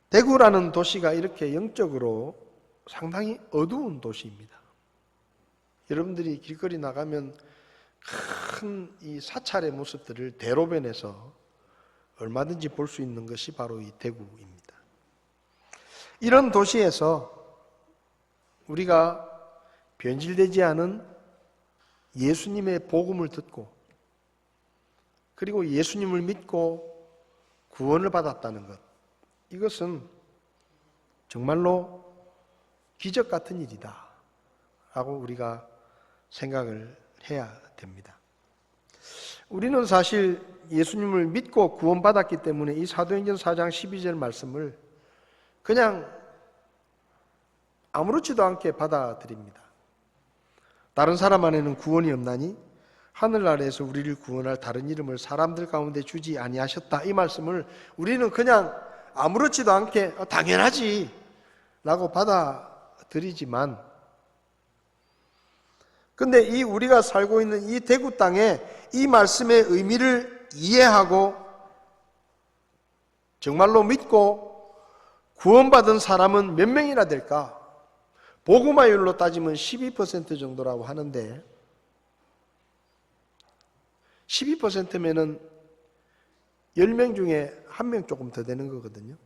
대구라는 도시가 이렇게 영적으로 상당히 어두운 도시입니다. 여러분들이 길거리 나가면 큰 이 사찰의 모습들을 대로변에서 얼마든지 볼 수 있는 것이 바로 이 대구입니다. 이런 도시에서 우리가 변질되지 않은 예수님의 복음을 듣고 그리고 예수님을 믿고 구원을 받았다는 것, 이것은 정말로 기적 같은 일이다 라고 우리가 생각을 해야 됩니다. 우리는 사실 예수님을 믿고 구원받았기 때문에 이 사도행전 4장 12절 말씀을 그냥 아무렇지도 않게 받아들입니다. 다른 사람 안에는 구원이 없나니 하늘 아래에서 우리를 구원할 다른 이름을 사람들 가운데 주지 아니하셨다. 이 말씀을 우리는 그냥 아무렇지도 않게 당연하지 라고 받아들이지만, 근데 이 우리가 살고 있는 이 대구 땅에 이 말씀의 의미를 이해하고 정말로 믿고 구원받은 사람은 몇 명이나 될까? 복음화율로 따지면 12% 정도라고 하는데 12%면은 10명 중에 1명 조금 더 되는 거거든요.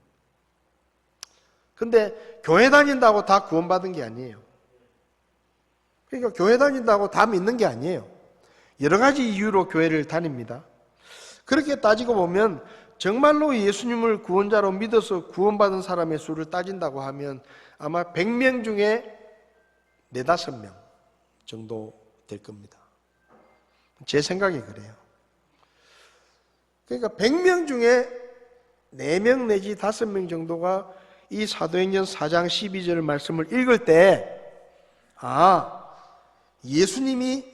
근데 교회 다닌다고 다 구원받은 게 아니에요. 그러니까 교회 다닌다고 다 믿는 게 아니에요. 여러 가지 이유로 교회를 다닙니다. 그렇게 따지고 보면 정말로 예수님을 구원자로 믿어서 구원받은 사람의 수를 따진다고 하면 아마 100명 중에 4, 5명 정도 될 겁니다. 제 생각이 그래요. 그러니까 100명 중에 4명 내지 5명 정도가 이 사도행전 4장 12절 말씀을 읽을 때, 아, 예수님이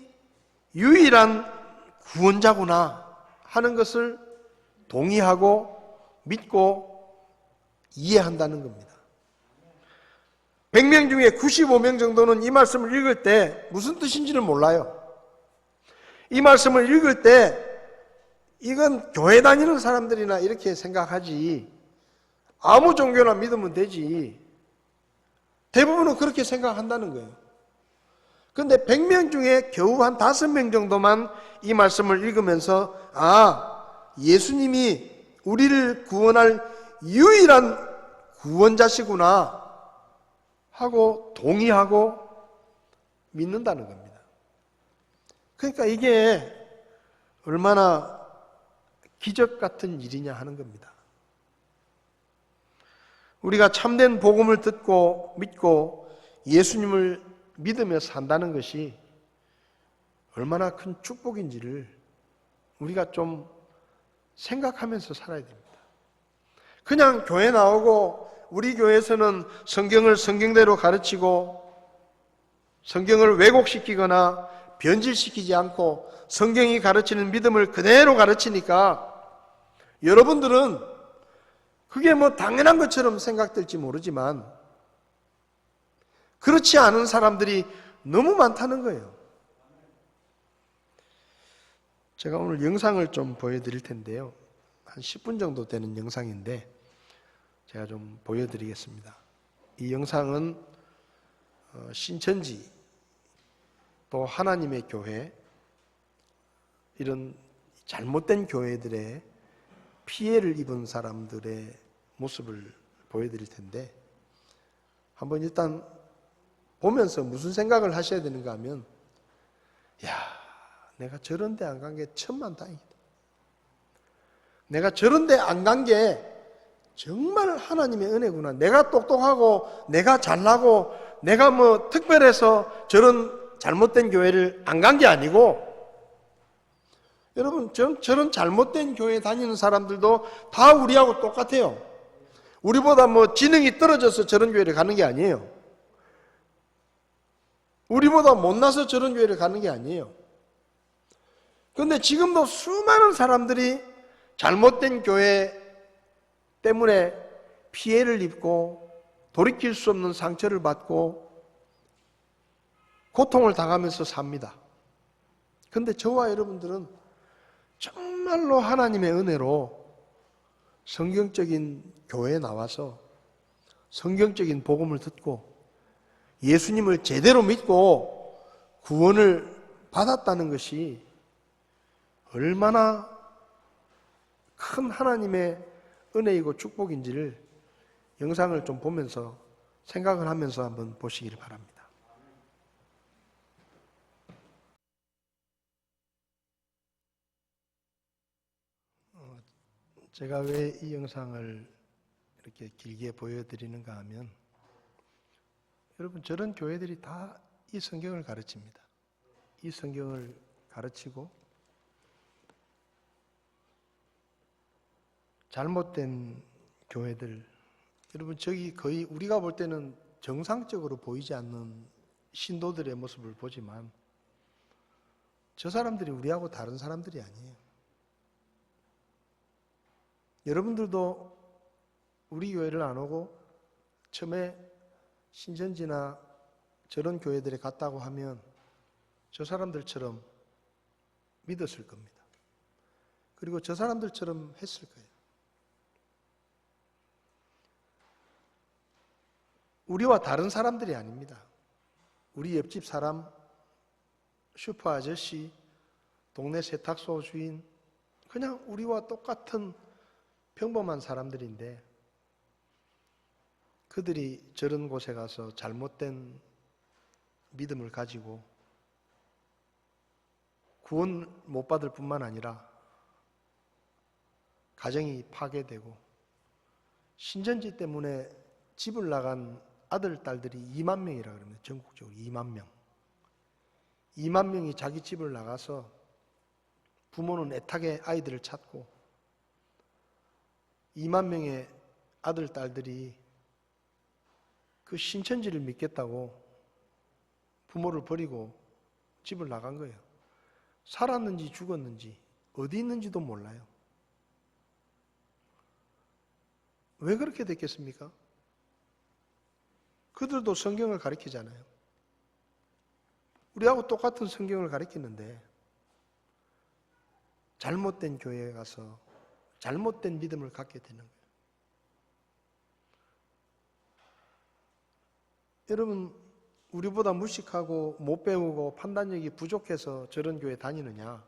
유일한 구원자구나 하는 것을 동의하고 믿고 이해한다는 겁니다. 100명 중에 95명 정도는 이 말씀을 읽을 때 무슨 뜻인지를 몰라요. 이 말씀을 읽을 때 이건 교회 다니는 사람들이나 이렇게 생각하지 아무 종교나 믿으면 되지. 대부분은 그렇게 생각한다는 거예요. 그런데 100명 중에 겨우 한 5명 정도만 이 말씀을 읽으면서 예수님이 우리를 구원할 유일한 구원자시구나 하고 동의하고 믿는다는 겁니다. 그러니까 이게 얼마나 기적 같은 일이냐 하는 겁니다. 우리가 참된 복음을 듣고 믿고 예수님을 믿으며 산다는 것이 얼마나 큰 축복인지를 우리가 좀 생각하면서 살아야 됩니다. 그냥 교회 나오고 우리 교회에서는 성경을 성경대로 가르치고 성경을 왜곡시키거나 변질시키지 않고 성경이 가르치는 믿음을 그대로 가르치니까 여러분들은 그게 뭐 당연한 것처럼 생각될지 모르지만 그렇지 않은 사람들이 너무 많다는 거예요. 제가 오늘 영상을 좀 보여드릴 텐데요. 한 10분 정도 되는 영상인데 제가 좀 보여드리겠습니다. 이 영상은 신천지 또 하나님의 교회 이런 잘못된 교회들의 피해를 입은 사람들의 모습을 보여드릴 텐데 한번 일단 보면서 무슨 생각을 하셔야 되는가 하면 내가 저런 데 안 간 게 천만다행이다. 내가 저런 데 안 간 게 정말 하나님의 은혜구나. 내가 똑똑하고 내가 잘나고 내가 뭐 특별해서 저런 잘못된 교회를 안 간 게 아니고 여러분 저런 잘못된 교회 다니는 사람들도 다 우리하고 똑같아요. 우리보다 뭐 지능이 떨어져서 저런 교회를 가는 게 아니에요. 우리보다 못나서 저런 교회를 가는 게 아니에요. 그런데 지금도 수많은 사람들이 잘못된 교회 때문에 피해를 입고 돌이킬 수 없는 상처를 받고 고통을 당하면서 삽니다. 그런데 저와 여러분들은 정말로 하나님의 은혜로 성경적인 교회에 나와서 성경적인 복음을 듣고 예수님을 제대로 믿고 구원을 받았다는 것이 얼마나 큰 하나님의 은혜이고 축복인지를 영상을 좀 보면서 생각을 하면서 한번 보시기를 바랍니다. 제가 왜 이 영상을 이렇게 길게 보여드리는가 하면 여러분 저런 교회들이 다 이 성경을 가르칩니다. 이 성경을 가르치고 잘못된 교회들 여러분 저기 거의 우리가 볼 때는 정상적으로 보이지 않는 신도들의 모습을 보지만 저 사람들이 우리하고 다른 사람들이 아니에요. 여러분들도 우리 교회를 안 오고 처음에 신천지나 저런 교회들에 갔다고 하면 저 사람들처럼 믿었을 겁니다. 그리고 저 사람들처럼 했을 거예요. 우리와 다른 사람들이 아닙니다. 우리 옆집 사람, 슈퍼 아저씨, 동네 세탁소 주인, 그냥 우리와 똑같은 평범한 사람들인데 그들이 저런 곳에 가서 잘못된 믿음을 가지고 구원 못 받을 뿐만 아니라 가정이 파괴되고 신천지 때문에 집을 나간 아들, 딸들이 2만 명이라 그럽니다. 전국적으로 2만 명. 2만 명이 자기 집을 나가서 부모는 애타게 아이들을 찾고 2만 명의 아들, 딸들이 그 신천지를 믿겠다고 부모를 버리고 집을 나간 거예요. 살았는지 죽었는지 어디 있는지도 몰라요. 왜 그렇게 됐겠습니까? 그들도 성경을 가르치잖아요. 우리하고 똑같은 성경을 가르치는데 잘못된 교회에 가서 잘못된 믿음을 갖게 되는 거예요. 여러분, 우리보다 무식하고 못 배우고 판단력이 부족해서 저런 교회 다니느냐?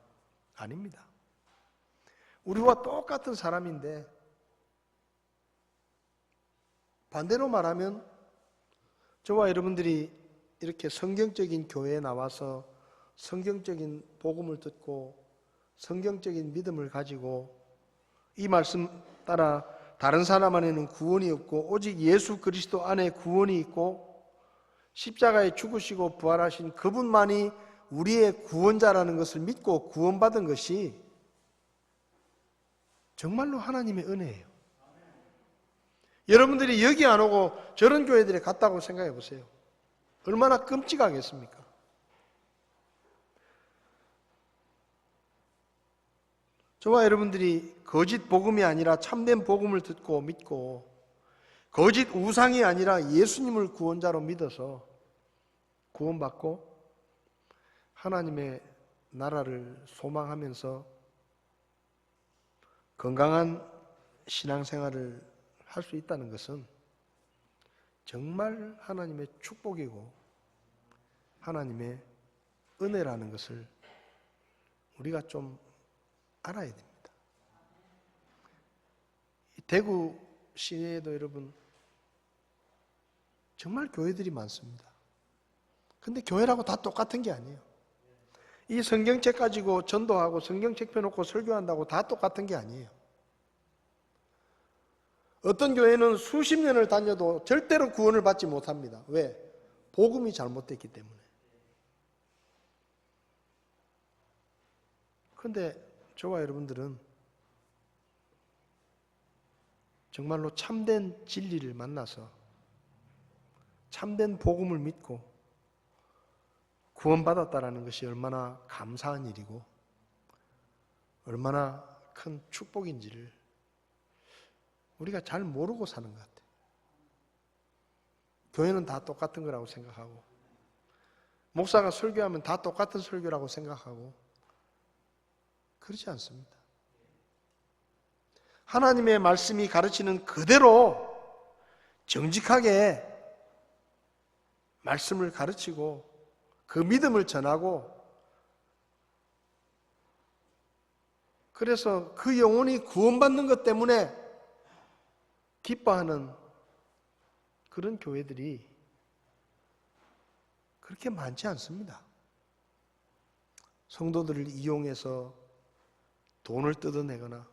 아닙니다. 우리와 똑같은 사람인데, 반대로 말하면 저와 여러분들이 이렇게 성경적인 교회에 나와서 성경적인 복음을 듣고 성경적인 믿음을 가지고 이 말씀 따라 다른 사람 안에는 구원이 없고 오직 예수 그리스도 안에 구원이 있고 십자가에 죽으시고 부활하신 그분만이 우리의 구원자라는 것을 믿고 구원받은 것이 정말로 하나님의 은혜예요. 여러분들이 여기 안 오고 저런 교회들에 갔다고 생각해 보세요. 얼마나 끔찍하겠습니까? 저와 여러분들이 거짓 복음이 아니라 참된 복음을 듣고 믿고 거짓 우상이 아니라 예수님을 구원자로 믿어서 구원받고 하나님의 나라를 소망하면서 건강한 신앙생활을 할 수 있다는 것은 정말 하나님의 축복이고 하나님의 은혜라는 것을 우리가 좀 알아야 됩니다. 대구 시내에도 여러분 정말 교회들이 많습니다. 근데 교회라고 다 똑같은 게 아니에요. 이 성경책 가지고 전도하고 성경책 펴놓고 설교한다고 다 똑같은 게 아니에요. 어떤 교회는 수십 년을 다녀도 절대로 구원을 받지 못합니다. 왜? 복음이 잘못됐기 때문에. 그런데 저와 여러분들은 정말로 참된 진리를 만나서 참된 복음을 믿고 구원받았다라는 것이 얼마나 감사한 일이고 얼마나 큰 축복인지를 우리가 잘 모르고 사는 것 같아요. 교회는 다 똑같은 거라고 생각하고 목사가 설교하면 다 똑같은 설교라고 생각하고 그렇지 않습니다. 하나님의 말씀이 가르치는 그대로 정직하게 말씀을 가르치고 그 믿음을 전하고 그래서 그 영혼이 구원받는 것 때문에 기뻐하는 그런 교회들이 그렇게 많지 않습니다. 성도들을 이용해서 돈을 뜯어내거나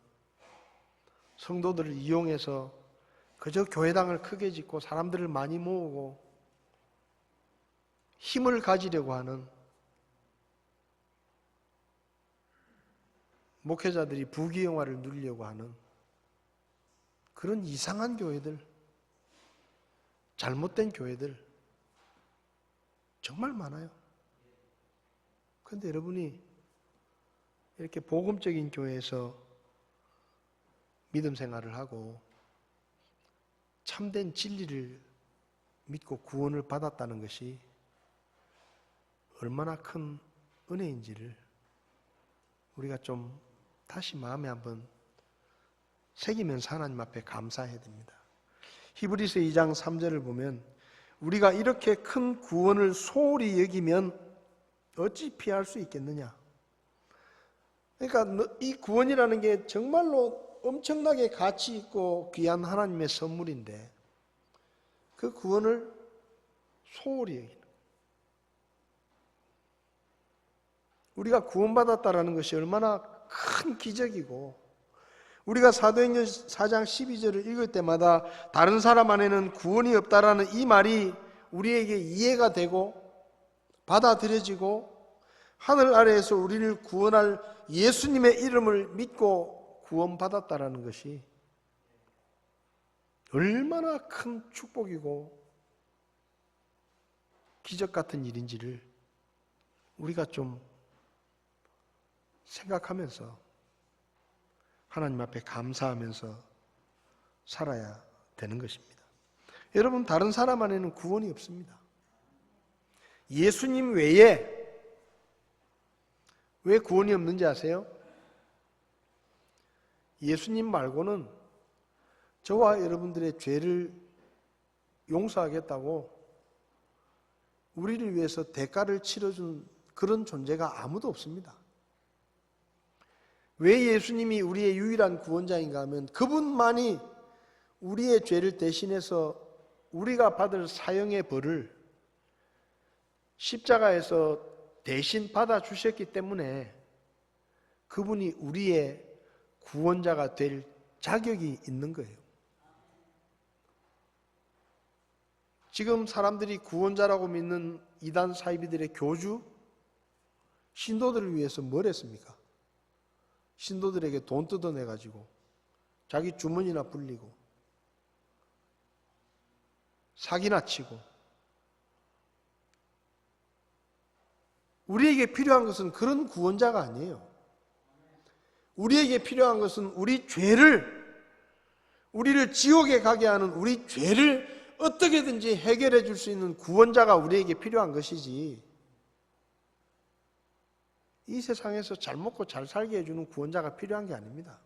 성도들을 이용해서 그저 교회당을 크게 짓고 사람들을 많이 모으고 힘을 가지려고 하는 목회자들이 부귀영화를 누리려고 하는 그런 이상한 교회들, 잘못된 교회들 정말 많아요. 그런데 여러분이 이렇게 복음적인 교회에서 믿음 생활을 하고 참된 진리를 믿고 구원을 받았다는 것이 얼마나 큰 은혜인지를 우리가 좀 다시 마음에 한번 새기면서 하나님 앞에 감사해야 됩니다. 히브리서 2장 3절을 보면 우리가 이렇게 큰 구원을 소홀히 여기면 어찌 피할 수 있겠느냐. 그러니까 이 구원이라는 게 정말로 엄청나게 가치 있고 귀한 하나님의 선물인데 그 구원을 소홀히 여기는 거예요. 우리가 구원받았다라는 것이 얼마나 큰 기적이고 우리가 사도행전 4장 12절을 읽을 때마다 다른 사람 안에는 구원이 없다라는 이 말이 우리에게 이해가 되고 받아들여지고 하늘 아래에서 우리를 구원할 예수님의 이름을 믿고 구원받았다라는 것이 얼마나 큰 축복이고 기적 같은 일인지를 우리가 좀 생각하면서 하나님 앞에 감사하면서 살아야 되는 것입니다. 여러분, 다른 사람 안에는 구원이 없습니다. 예수님 외에 왜 구원이 없는지 아세요? 예수님 말고는 저와 여러분들의 죄를 용서하겠다고 우리를 위해서 대가를 치러준 그런 존재가 아무도 없습니다. 왜 예수님이 우리의 유일한 구원자인가 하면 그분만이 우리의 죄를 대신해서 우리가 받을 사형의 벌을 십자가에서 대신 받아주셨기 때문에 그분이 우리의 구원자가 될 자격이 있는 거예요. 지금 사람들이 구원자라고 믿는 이단 사이비들의 교주, 신도들을 위해서 뭘 했습니까? 신도들에게 돈 뜯어내가지고 자기 주머니나 불리고 사기나 치고. 우리에게 필요한 것은 그런 구원자가 아니에요. 우리에게 필요한 것은 우리를 지옥에 가게 하는 우리 죄를 어떻게든지 해결해 줄 수 있는 구원자가 우리에게 필요한 것이지, 이 세상에서 잘 먹고 잘 살게 해주는 구원자가 필요한 게 아닙니다.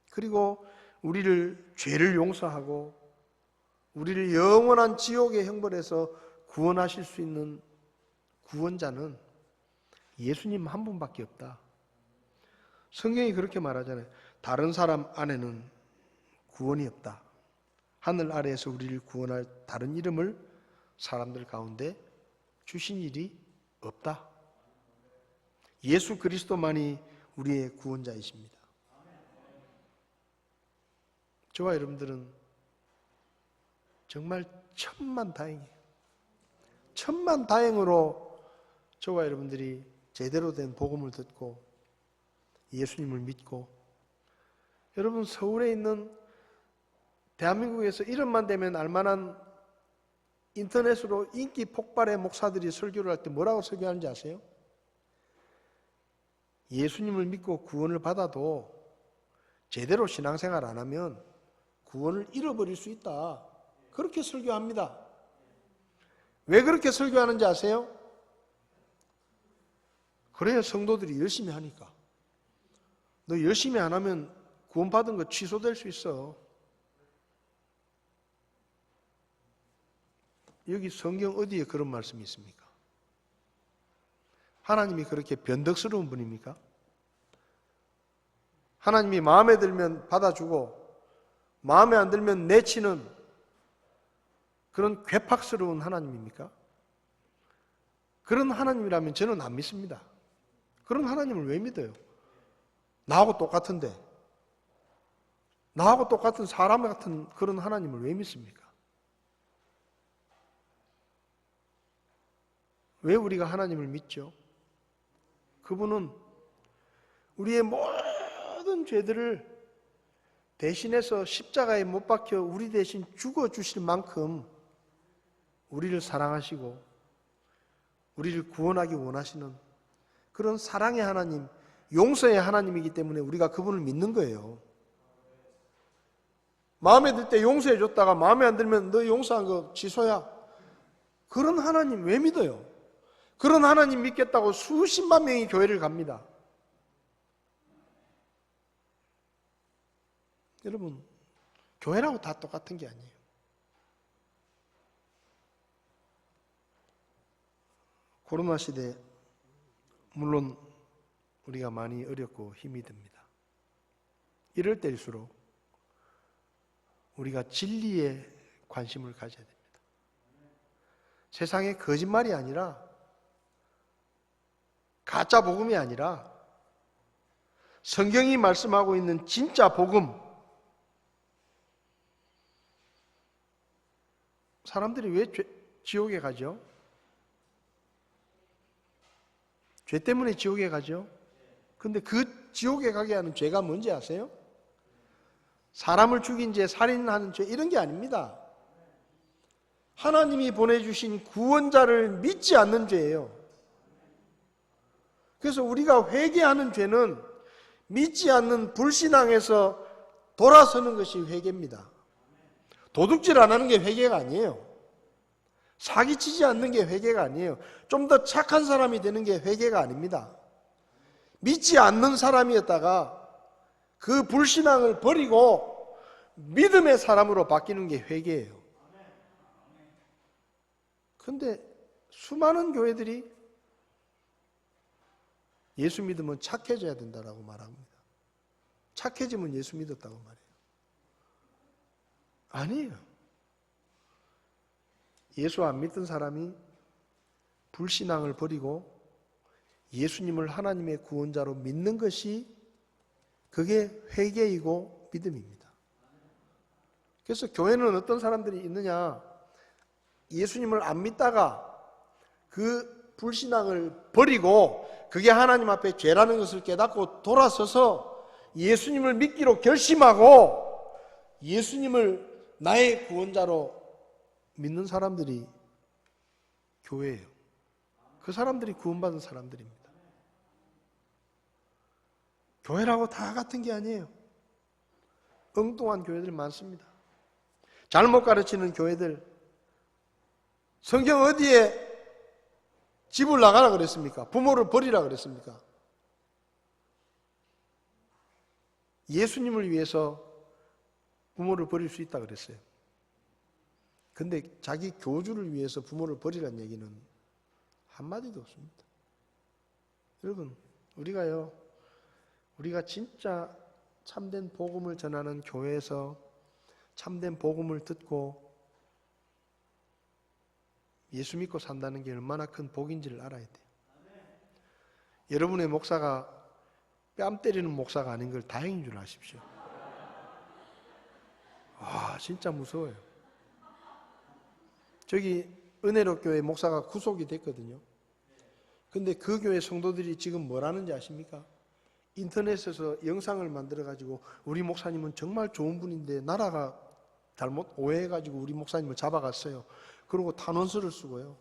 그리고 우리를 죄를 용서하고 우리를 영원한 지옥의 형벌에서 구원하실 수 있는 구원자는 예수님 한 분밖에 없다. 성경이 그렇게 말하잖아요. 다른 사람 안에는 구원이 없다. 하늘 아래에서 우리를 구원할 다른 이름을 사람들 가운데 주신 일이 없다. 예수 그리스도만이 우리의 구원자이십니다. 저와 여러분들은 정말 천만다행이에요. 천만다행으로 저와 여러분들이 제대로 된 복음을 듣고 예수님을 믿고, 여러분 서울에 있는 대한민국에서 이름만 되면 알만한 인터넷으로 인기 폭발의 목사들이 설교를 할 때 뭐라고 설교하는지 아세요? 예수님을 믿고 구원을 받아도 제대로 신앙생활 안 하면 구원을 잃어버릴 수 있다. 그렇게 설교합니다. 왜 그렇게 설교하는지 아세요? 그래야 성도들이 열심히 하니까. 너 열심히 안 하면 구원받은 거 취소될 수 있어. 여기 성경 어디에 그런 말씀이 있습니까? 하나님이 그렇게 변덕스러운 분입니까? 하나님이 마음에 들면 받아주고 마음에 안 들면 내치는 그런 괴팍스러운 하나님입니까? 그런 하나님이라면 저는 안 믿습니다. 그런 하나님을 왜 믿어요? 나하고 똑같은데, 나하고 똑같은 사람 같은 그런 하나님을 왜 믿습니까? 왜 우리가 하나님을 믿죠? 그분은 우리의 모든 죄들을 대신해서 십자가에 못 박혀 우리 대신 죽어주실 만큼 우리를 사랑하시고 우리를 구원하기 원하시는 그런 사랑의 하나님, 용서의 하나님이기 때문에 우리가 그분을 믿는 거예요. 마음에 들 때 용서해 줬다가 마음에 안 들면 너 용서한 거 취소야. 그런 하나님 왜 믿어요? 그런 하나님 믿겠다고 수십만 명이 교회를 갑니다. 여러분, 교회라고 다 똑같은 게 아니에요. 코로나 시대 물론 우리가 많이 어렵고 힘이 듭니다. 이럴 때일수록 우리가 진리에 관심을 가져야 됩니다. 세상에 거짓말이 아니라, 가짜 복음이 아니라 성경이 말씀하고 있는 진짜 복음. 사람들이 왜 지옥에 가죠? 죄 때문에 지옥에 가죠? 근데 그 지옥에 가게 하는 죄가 뭔지 아세요? 사람을 죽인 죄, 살인하는 죄, 이런 게 아닙니다. 하나님이 보내주신 구원자를 믿지 않는 죄예요. 그래서 우리가 회개하는 죄는 믿지 않는 불신앙에서 돌아서는 것이 회개입니다. 도둑질 안 하는 게 회개가 아니에요. 사기치지 않는 게 회개가 아니에요. 좀 더 착한 사람이 되는 게 회개가 아닙니다. 믿지 않는 사람이었다가 그 불신앙을 버리고 믿음의 사람으로 바뀌는 게 회개예요. 그런데 수많은 교회들이 예수 믿으면 착해져야 된다라고 말합니다. 착해지면 예수 믿었다고 말해요. 아니에요. 예수 안 믿던 사람이 불신앙을 버리고 예수님을 하나님의 구원자로 믿는 것이 그게 회개이고 믿음입니다. 그래서 교회는 어떤 사람들이 있느냐? 예수님을 안 믿다가 그 불신앙을 버리고 그게 하나님 앞에 죄라는 것을 깨닫고 돌아서서 예수님을 믿기로 결심하고 예수님을 나의 구원자로 믿는 사람들이 교회예요. 그 사람들이 구원받은 사람들입니다. 교회라고 다 같은 게 아니에요. 엉뚱한 교회들 많습니다. 잘못 가르치는 교회들. 성경 어디에 집을 나가라 그랬습니까? 부모를 버리라 그랬습니까? 예수님을 위해서 부모를 버릴 수 있다 그랬어요. 근데 자기 교주를 위해서 부모를 버리라는 얘기는 한마디도 없습니다. 여러분, 우리가 진짜 참된 복음을 전하는 교회에서 참된 복음을 듣고 예수 믿고 산다는 게 얼마나 큰 복인지를 알아야 돼요. 여러분의 목사가 뺨 때리는 목사가 아닌 걸 다행인 줄 아십시오. 와, 진짜 무서워요. 저기 은혜로 교회 목사가 구속이 됐거든요. 근데 그 교회 성도들이 지금 뭘 하는지 아십니까? 인터넷에서 영상을 만들어가지고 우리 목사님은 정말 좋은 분인데 나라가 잘못 오해해가지고 우리 목사님을 잡아갔어요. 그리고 탄원서를 쓰고요.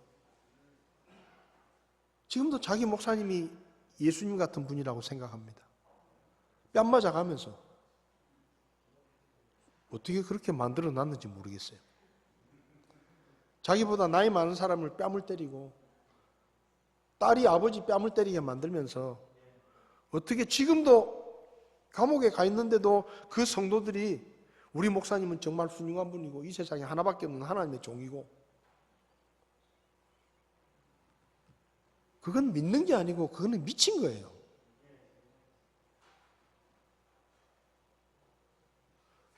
지금도 자기 목사님이 예수님 같은 분이라고 생각합니다. 뺨 맞아가면서 어떻게 그렇게 만들어 놨는지 모르겠어요. 자기보다 나이 많은 사람을 뺨을 때리고 딸이 아버지 뺨을 때리게 만들면서 어떻게 지금도 감옥에 가 있는데도 그 성도들이 우리 목사님은 정말 훌륭한 분이고 이 세상에 하나밖에 없는 하나님의 종이고 그건 믿는 게 아니고 그거는 미친 거예요.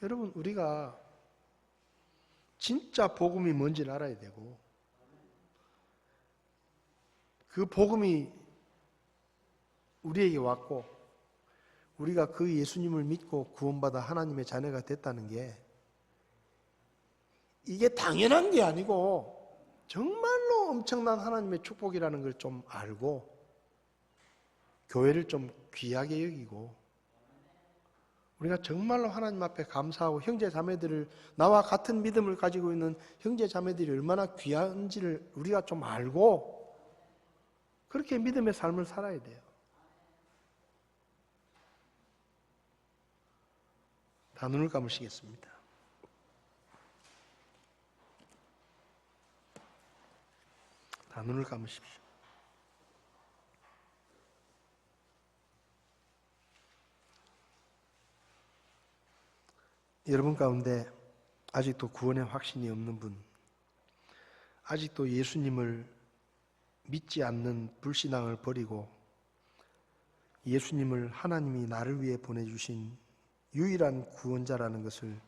여러분, 우리가 진짜 복음이 뭔지를 알아야 되고 그 복음이 우리에게 왔고 우리가 그 예수님을 믿고 구원받아 하나님의 자녀가 됐다는 게 이게 당연한 게 아니고 정말로 엄청난 하나님의 축복이라는 걸 좀 알고 교회를 좀 귀하게 여기고 우리가 정말로 하나님 앞에 감사하고 형제 자매들을 나와 같은 믿음을 가지고 있는 형제 자매들이 얼마나 귀한지를 우리가 좀 알고 그렇게 믿음의 삶을 살아야 돼요. 다 눈을 감으시겠습니다. 다 눈을 감으십시오. 여러분 가운데 아직도 구원의 확신이 없는 분, 아직도 예수님을 믿지 않는 불신앙을 버리고 예수님을 하나님이 나를 위해 보내주신 유일한 구원자라는 것을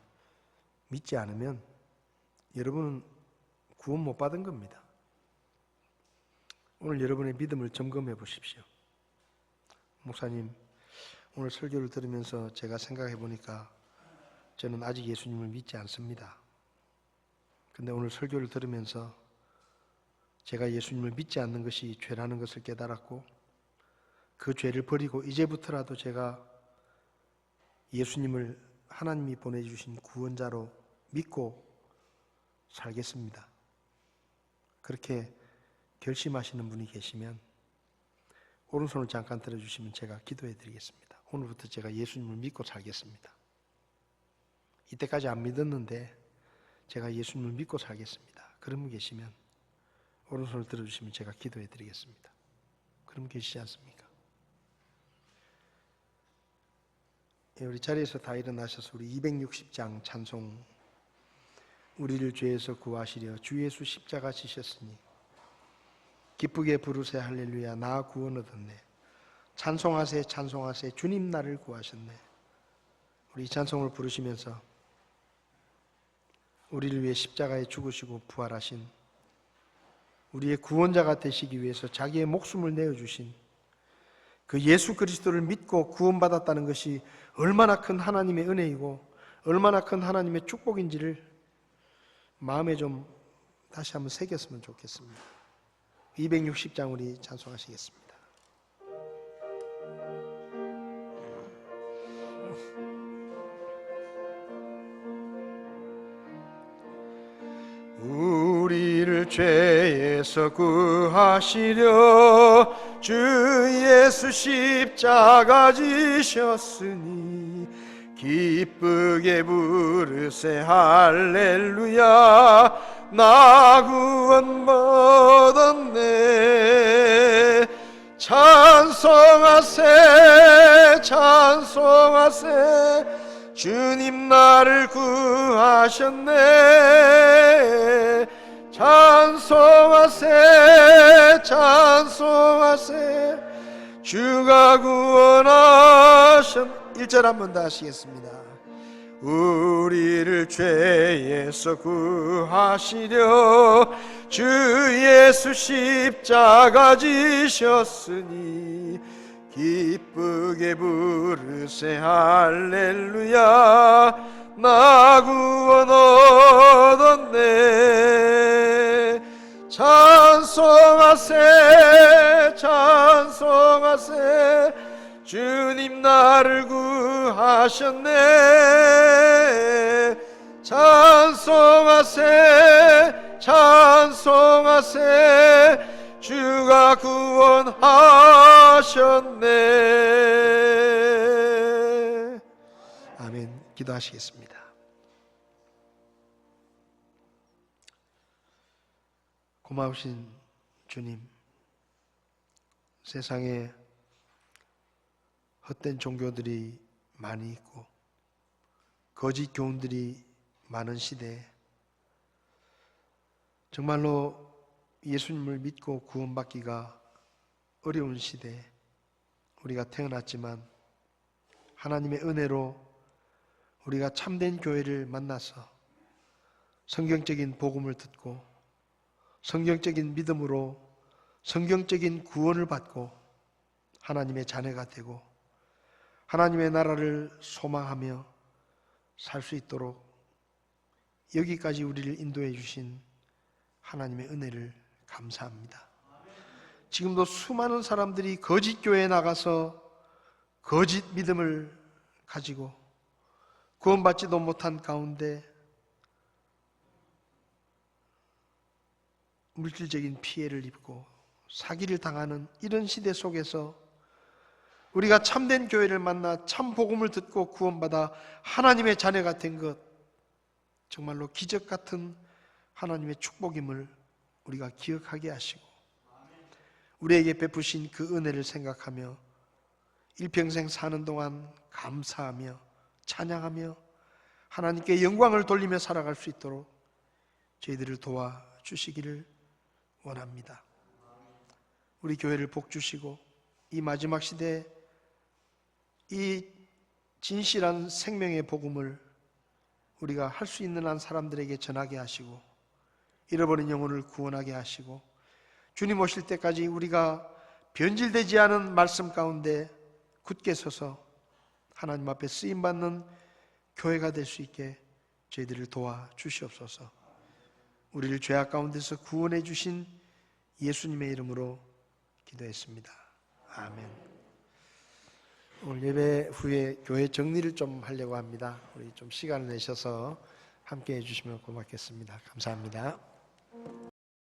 믿지 않으면 여러분은 구원 못 받은 겁니다. 오늘 여러분의 믿음을 점검해 보십시오. 목사님, 오늘 설교를 들으면서 제가 생각해 보니까 저는 아직 예수님을 믿지 않습니다. 근데 오늘 설교를 들으면서 제가 예수님을 믿지 않는 것이 죄라는 것을 깨달았고 그 죄를 버리고 이제부터라도 제가 예수님을 하나님이 보내주신 구원자로 믿고 살겠습니다. 그렇게 결심하시는 분이 계시면 오른손을 잠깐 들어주시면 제가 기도해 드리겠습니다. 오늘부터 제가 예수님을 믿고 살겠습니다. 이때까지 안 믿었는데 제가 예수님을 믿고 살겠습니다. 그런 분 계시면 오른손을 들어주시면 제가 기도해 드리겠습니다. 그런 분 계시지 않습니까? 그런 분 계시면 오른손을 들어주시면 제가 기도해 드리겠습니다. 그런 분 계시지 않습니까? 그런 분 계시지 않습니까? 그런 분 계시지 않습니까? 그런 분 계시지 않습니까? 그런 분 계시지 않습니까? 그런 분 계시지 않습니까? 우리 자리에서 다 일어나셔서 우리 260장 찬송, 우리를 죄에서 구하시려 주 예수 십자가 지셨으니 기쁘게 부르세 할렐루야 나 구원 얻었네. 찬송하세 찬송하세 주님 나를 구하셨네. 우리 이 찬송을 부르시면서 우리를 위해 십자가에 죽으시고 부활하신 우리의 구원자가 되시기 위해서 자기의 목숨을 내어주신 그 예수 그리스도를 믿고 구원받았다는 것이 얼마나 큰 하나님의 은혜이고 얼마나 큰 하나님의 축복인지를 마음에 좀 다시 한번 새겼으면 좋겠습니다. 260장 우리 찬송하시겠습니다. 우리를 죄에서 구하시려 주 예수 십자가 지셨으니 기쁘게 부르세 할렐루야 나 구원 얻었네. 찬송하세 찬송하세 주님 나를 구하셨네. 찬송하세 찬송하세 주가 구원하셨네. 1절 한 번 더 하시겠습니다. 우리를 죄에서 구하시려 주 예수 십자가 지셨으니 기쁘게 부르세 할렐루야 나 구원 얻었네. 찬송하세 찬송하세 주님 나를 구하셨네. 찬송하세 찬송하세 주가 구원하셨네. 아멘. 기도하시겠습니다. 고마우신 주님, 세상에 헛된 종교들이 많이 있고 거짓 교훈들이 많은 시대에 정말로 예수님을 믿고 구원받기가 어려운 시대에 우리가 태어났지만 하나님의 은혜로 우리가 참된 교회를 만나서 성경적인 복음을 듣고 성경적인 믿음으로 성경적인 구원을 받고 하나님의 자녀가 되고 하나님의 나라를 소망하며 살 수 있도록 여기까지 우리를 인도해 주신 하나님의 은혜를 감사합니다. 지금도 수많은 사람들이 거짓 교회에 나가서 거짓 믿음을 가지고 구원받지도 못한 가운데 물질적인 피해를 입고 사기를 당하는 이런 시대 속에서 우리가 참된 교회를 만나 참 복음을 듣고 구원받아 하나님의 자녀가 된 것, 정말로 기적 같은 하나님의 축복임을 우리가 기억하게 하시고 우리에게 베푸신 그 은혜를 생각하며 일평생 사는 동안 감사하며 찬양하며 하나님께 영광을 돌리며 살아갈 수 있도록 저희들을 도와주시기를 원합니다. 우리 교회를 복주시고 이 마지막 시대에 이 진실한 생명의 복음을 우리가 할 수 있는 한 사람들에게 전하게 하시고 잃어버린 영혼을 구원하게 하시고 주님 오실 때까지 우리가 변질되지 않은 말씀 가운데 굳게 서서 하나님 앞에 쓰임받는 교회가 될 수 있게 저희들을 도와주시옵소서. 우리를 죄악 가운데서 구원해 주신 예수님의 이름으로 기도했습니다. 아멘. 오늘 예배 후에 교회 정리를 좀 하려고 합니다. 우리 좀 시간을 내셔서 함께 해주시면 고맙겠습니다. 감사합니다.